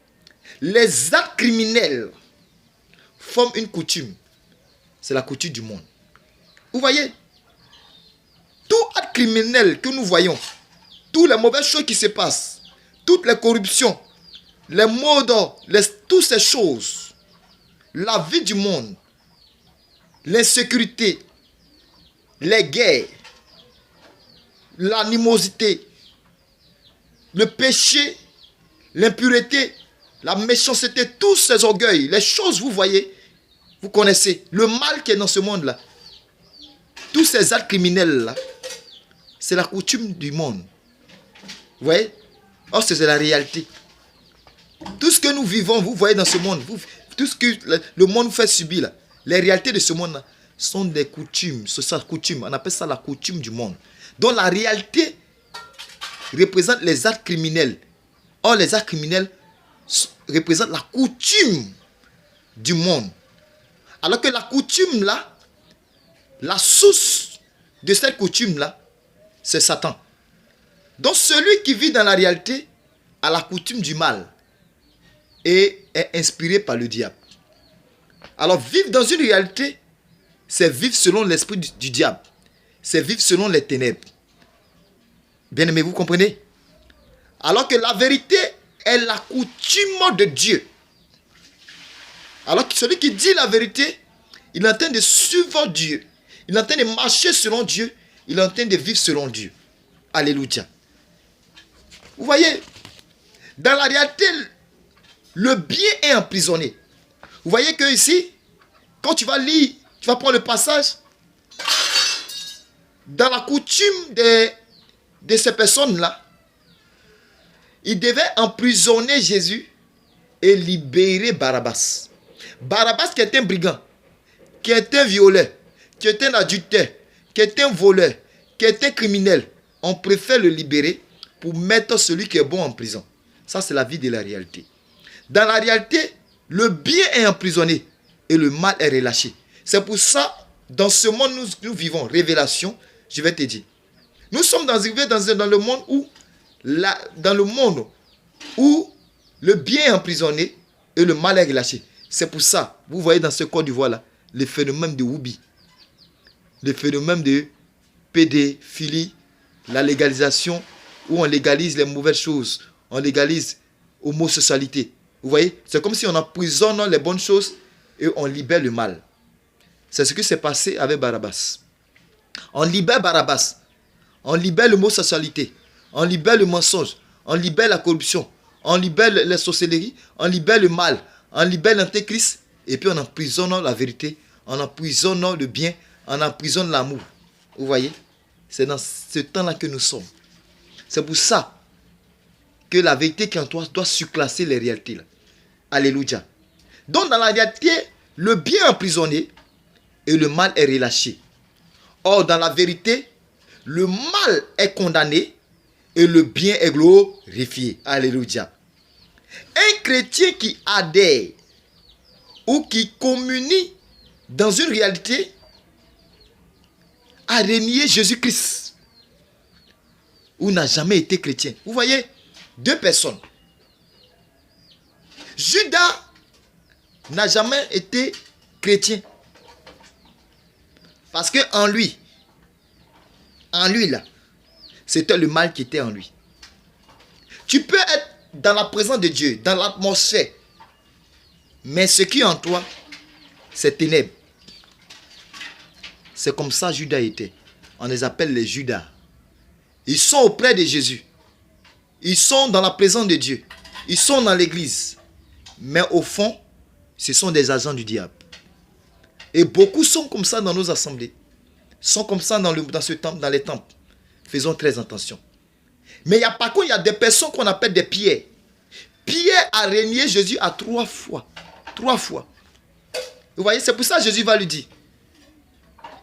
les actes criminels forment une coutume. C'est la coutume du monde. Vous voyez? Tout acte criminel que nous voyons, toutes les mauvaises choses qui se passent, toutes les corruptions, les maux d'or, toutes ces choses, la vie du monde, l'insécurité, les guerres, l'animosité, le péché, l'impureté, la méchanceté, tous ces orgueils, les choses, vous voyez, vous connaissez, le mal qui est dans ce monde-là, tous ces actes criminels-là, c'est la coutume du monde. Vous voyez? Or, c'est la réalité. Tout ce que nous vivons, vous voyez dans ce monde, tout ce que le monde nous fait subir, là, les réalités de ce monde-là, sont des coutumes, c'est sa coutume, on appelle ça la coutume du monde. Donc la réalité représente les actes criminels. Or, les actes criminels représentent la coutume du monde. Alors que la coutume là, la source de cette coutume là, c'est Satan. Donc celui qui vit dans la réalité a la coutume du mal et est inspiré par le diable. Alors vivre dans une réalité, c'est vivre selon l'esprit du diable. C'est vivre selon les ténèbres. Bien aimé, vous comprenez? Alors que la vérité est la coutume de Dieu. Alors que celui qui dit la vérité, il est en train de suivre Dieu. Il est en train de marcher selon Dieu. Il est en train de vivre selon Dieu. Alléluia. Vous voyez, dans la réalité, le bien est emprisonné. Vous voyez que ici, quand tu vas lire, tu vas prendre le passage, dans la coutume de ces personnes-là, ils devaient emprisonner Jésus et libérer Barabbas. Barabbas qui était un brigand, qui était un violeur, qui était un adultère, qui était un voleur, qui était un criminel. On préfère le libérer pour mettre celui qui est bon en prison. Ça, c'est la vie de la réalité. Dans la réalité, le bien est emprisonné et le mal est relâché. C'est pour ça, dans ce monde, nous vivons. Révélation, je vais te dire. Nous sommes arrivés dans le monde où le bien est emprisonné et le mal est relâché. C'est pour ça, vous voyez dans ce Côte d'Ivoire là, le phénomène de Woubi, le phénomène de pédophilie, la légalisation, où on légalise les mauvaises choses, on légalise l'homosexualité. Vous voyez, c'est comme si on emprisonne les bonnes choses et on libère le mal. C'est ce qui s'est passé avec Barabbas. On libère Barabbas, on libère l'homosexualité, on libère le mensonge, on libère la corruption, on libère les sorcelleries, on libère le mal, on libère l'antéchrist, et puis on emprisonne la vérité, on emprisonne le bien, on emprisonne l'amour. Vous voyez? C'est dans ce temps-là que nous sommes. C'est pour ça que la vérité qui est en toi doit surclasser les réalités. Là. Alléluia. Donc dans la réalité, le bien est emprisonné et le mal est relâché. Or dans la vérité, le mal est condamné et le bien est glorifié. Alléluia. Un chrétien qui adhère ou qui communie dans une réalité a renié Jésus-Christ ou n'a jamais été chrétien. Vous voyez, deux personnes. Judas n'a jamais été chrétien. Parce que en lui là, c'était le mal qui était en lui. Tu peux être dans la présence de Dieu, dans l'atmosphère, mais ce qui est en toi, c'est ténèbres. C'est comme ça Judas était. On les appelle les Judas. Ils sont auprès de Jésus. Ils sont dans la présence de Dieu. Ils sont dans l'église. Mais au fond, ce sont des agents du diable. Et beaucoup sont comme ça dans nos assemblées. Sont comme ça dans ce temple, dans les temples. Faisons très attention. Mais par contre, il y a des personnes qu'on appelle des Pierre. Pierre a renié Jésus à 3 fois. 3 fois. Vous voyez, c'est pour ça que Jésus va lui dire.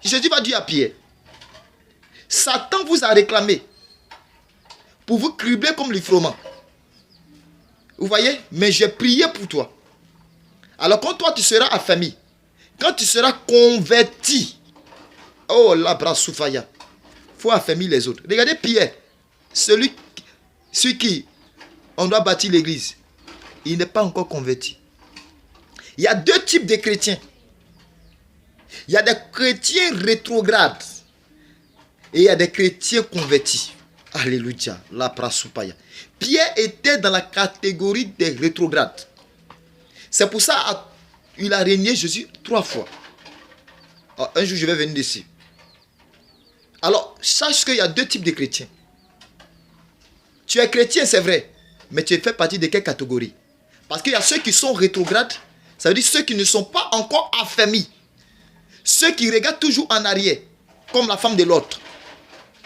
Jésus va dire à Pierre, Satan vous a réclamé pour vous cribler comme le froment. Vous voyez, mais j'ai prié pour toi. Alors quand toi tu seras affamé, quand tu seras converti, oh la brasoufaya, il faut affermir les autres. Regardez Pierre, celui qui on doit bâtir l'église, il n'est pas encore converti. Il y a 2 types de chrétiens. Il y a des chrétiens rétrogrades et il y a des chrétiens convertis. Alléluia, la prasoupaya. Pierre était dans la catégorie des rétrogrades. C'est pour ça qu'il a régné Jésus 3 fois. Alors, un jour, je vais venir ici. Alors, sache qu'il y a 2 types de chrétiens. Tu es chrétien, c'est vrai, mais tu fais partie de quelle catégorie? Parce qu'il y a ceux qui sont rétrogrades, ça veut dire ceux qui ne sont pas encore affermis. Ceux qui regardent toujours en arrière, comme la femme de l'autre.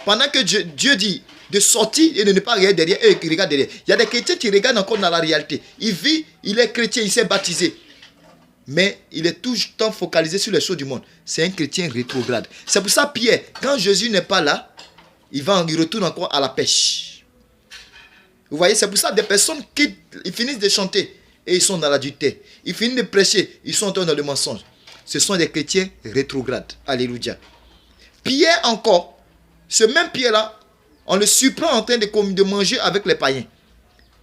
Pendant que Dieu dit de sortir et de ne pas regarder derrière, eux qui regardent derrière. Il y a des chrétiens qui regardent encore dans la réalité. Il vit, il est chrétien, il s'est baptisé. Mais il est tout le temps focalisé sur les choses du monde. C'est un chrétien rétrograde. C'est pour ça Pierre, quand Jésus n'est pas là, il retourne encore à la pêche. Vous voyez, c'est pour ça des personnes qui finissent de chanter et ils sont dans l'adultère. Ils finissent de prêcher, ils sont dans le mensonge. Ce sont des chrétiens rétrogrades. Alléluia. Pierre encore, ce même Pierre-là, on le surprend en train de manger avec les païens.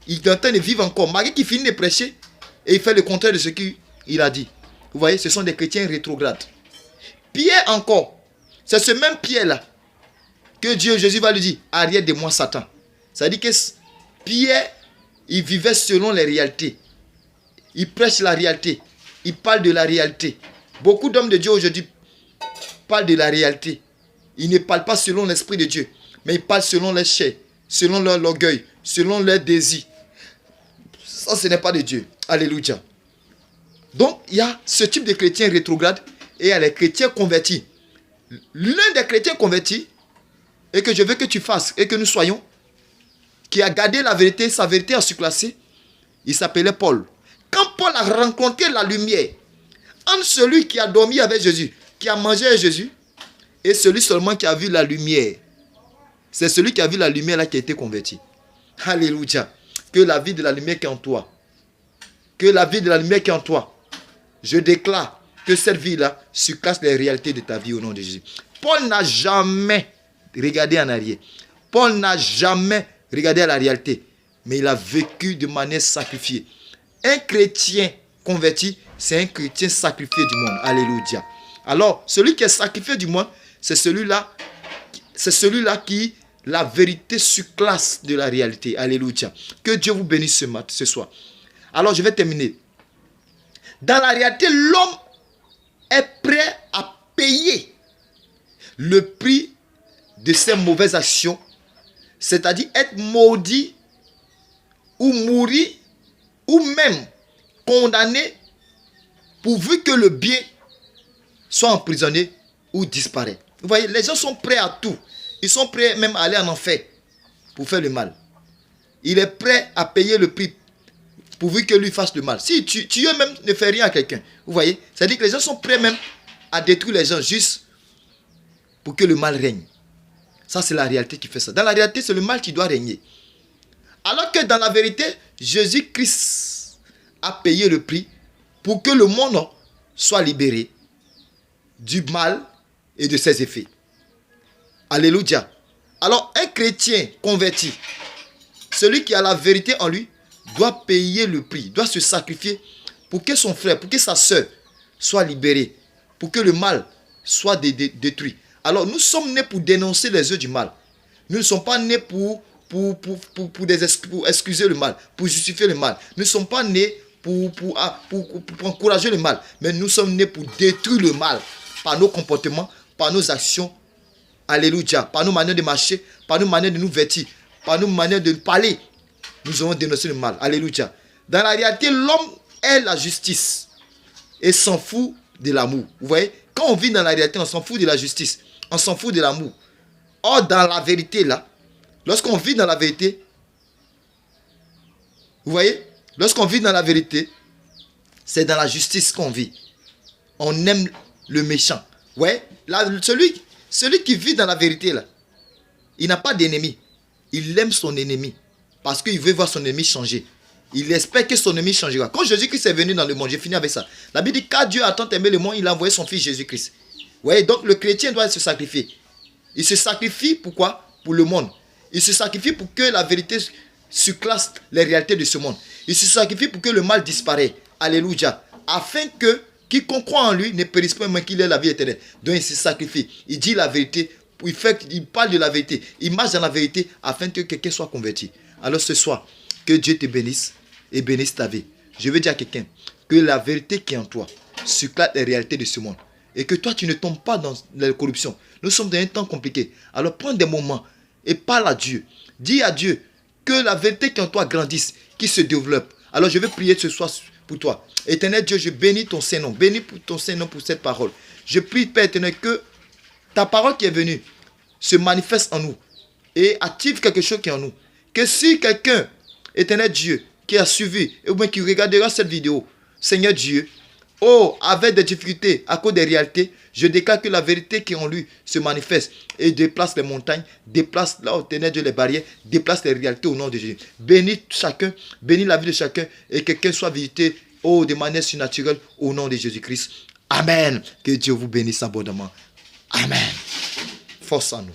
Il est en train de vivre encore. Malgré qu'il finit de prêcher et il fait le contraire de ce qu'il a dit. Vous voyez, ce sont des chrétiens rétrogrades. Pierre encore, c'est ce même Pierre-là que Jésus va lui dire, arrière de moi Satan. Ça veut dire que Pierre, il vivait selon les réalités. Il prêche la réalité. Il parle de la réalité. Beaucoup d'hommes de Dieu aujourd'hui parlent de la réalité. Ils ne parlent pas selon l'esprit de Dieu, mais ils parlent selon les chairs, selon leur orgueil, selon leurs désirs. Ça, ce n'est pas de Dieu. Alléluia. Donc, il y a ce type de chrétiens rétrogrades et il y a les chrétiens convertis. L'un des chrétiens convertis, et que je veux que tu fasses, et que nous soyons, qui a gardé la vérité, sa vérité a surclassé, il s'appelait Paul. Quand Paul a rencontré la lumière, entre celui qui a dormi avec Jésus, qui a mangé avec Jésus, et celui seulement qui a vu la lumière, c'est celui qui a vu la lumière là qui a été converti. Alléluia. Que la vie de la lumière qui est en toi, que la vie de la lumière qui est en toi, je déclare que cette vie-là surclasse les réalités de ta vie au nom de Jésus. Paul n'a jamais regardé en arrière. Paul n'a jamais regardé à la réalité, mais il a vécu de manière sacrifiée. Un chrétien converti, c'est un chrétien sacrifié du monde. Alléluia. Alors, celui qui est sacrifié du monde, c'est celui-là qui, la vérité surclasse de la réalité. Alléluia. Que Dieu vous bénisse ce soir. Alors, je vais terminer. Dans la réalité, l'homme est prêt à payer le prix de ses mauvaises actions, c'est-à-dire être maudit ou mourir, ou même condamné, pourvu que le bien soit emprisonné ou disparaît. Vous voyez, les gens sont prêts à tout. Ils sont prêts même à aller en enfer pour faire le mal. Il est prêt à payer le prix pourvu que lui fasse le mal. Si tu même ne fais rien à quelqu'un, vous voyez, c'est-à-dire que les gens sont prêts même à détruire les gens juste pour que le mal règne. Ça, c'est la réalité qui fait ça. Dans la réalité, c'est le mal qui doit régner. Alors que dans la vérité, Jésus-Christ a payé le prix pour que le monde soit libéré du mal et de ses effets. Alléluia. Alors, un chrétien converti, celui qui a la vérité en lui, doit payer le prix, doit se sacrifier pour que son frère, pour que sa soeur soit libérée, pour que le mal soit détruit. Alors, nous sommes nés pour dénoncer les œuvres du mal. Nous ne sommes pas nés pour excuser le mal, pour justifier le mal. Nous ne sommes pas nés pour encourager le mal, mais nous sommes nés pour détruire le mal par nos comportements, par nos actions. Alléluia. Par nos manières de marcher, par nos manières de nous vêtir, par nos manières de parler. Nous avons dénoncé le mal. Alléluia. Dans la réalité, l'homme est la justice et s'en fout de l'amour. Vous voyez, quand on vit dans la réalité, on s'en fout de la justice. On s'en fout de l'amour. Or, dans la vérité, là, lorsqu'on vit dans la vérité, vous voyez, lorsqu'on vit dans la vérité, c'est dans la justice qu'on vit. On aime le méchant. Vous voyez, là, celui qui vit dans la vérité, là, il n'a pas d'ennemi. Il aime son ennemi. Parce qu'il veut voir son ennemi changer. Il espère que son ennemi changera. Quand Jésus-Christ est venu dans le monde, j'ai fini avec ça. La Bible dit, car Dieu a tant aimé le monde, il a envoyé son fils Jésus-Christ. Vous voyez, donc le chrétien doit se sacrifier. Il se sacrifie pourquoi? Pour le monde. Il se sacrifie pour que la vérité surclasse les réalités de ce monde. Il se sacrifie pour que le mal disparaisse. Alléluia. Afin que quiconque croit en lui ne périsse pas, mais qu'il ait la vie éternelle. Donc il se sacrifie. Il dit la vérité. Il parle de la vérité. Il marche dans la vérité afin que quelqu'un soit converti. Alors ce soir, que Dieu te bénisse et bénisse ta vie. Je veux dire à quelqu'un que la vérité qui est en toi surclasse les réalités de ce monde. Et que toi, tu ne tombes pas dans la corruption. Nous sommes dans un temps compliqué. Alors prends des moments et parle à Dieu. Dis à Dieu que la vérité qui est en toi grandisse, qui se développe. Alors je vais prier ce soir pour toi. Éternel Dieu, je bénis ton Saint-Nom. Bénis ton Saint-Nom pour cette parole. Je prie, Père éternel, que ta parole qui est venue se manifeste en nous et active quelque chose qui est en nous. Que si quelqu'un, éternel Dieu, qui a suivi ou bien qui regardera cette vidéo, Seigneur Dieu, avec des difficultés à cause des réalités, je déclare que la vérité qui est en lui se manifeste et déplace les montagnes, déplace là où éternel Dieu les barrières, déplace les réalités au nom de Jésus. Bénis chacun, bénis la vie de chacun et que quelqu'un soit visité de manière surnaturelle au nom de Jésus-Christ. Amen. Que Dieu vous bénisse abondamment. Amen. Force à nous.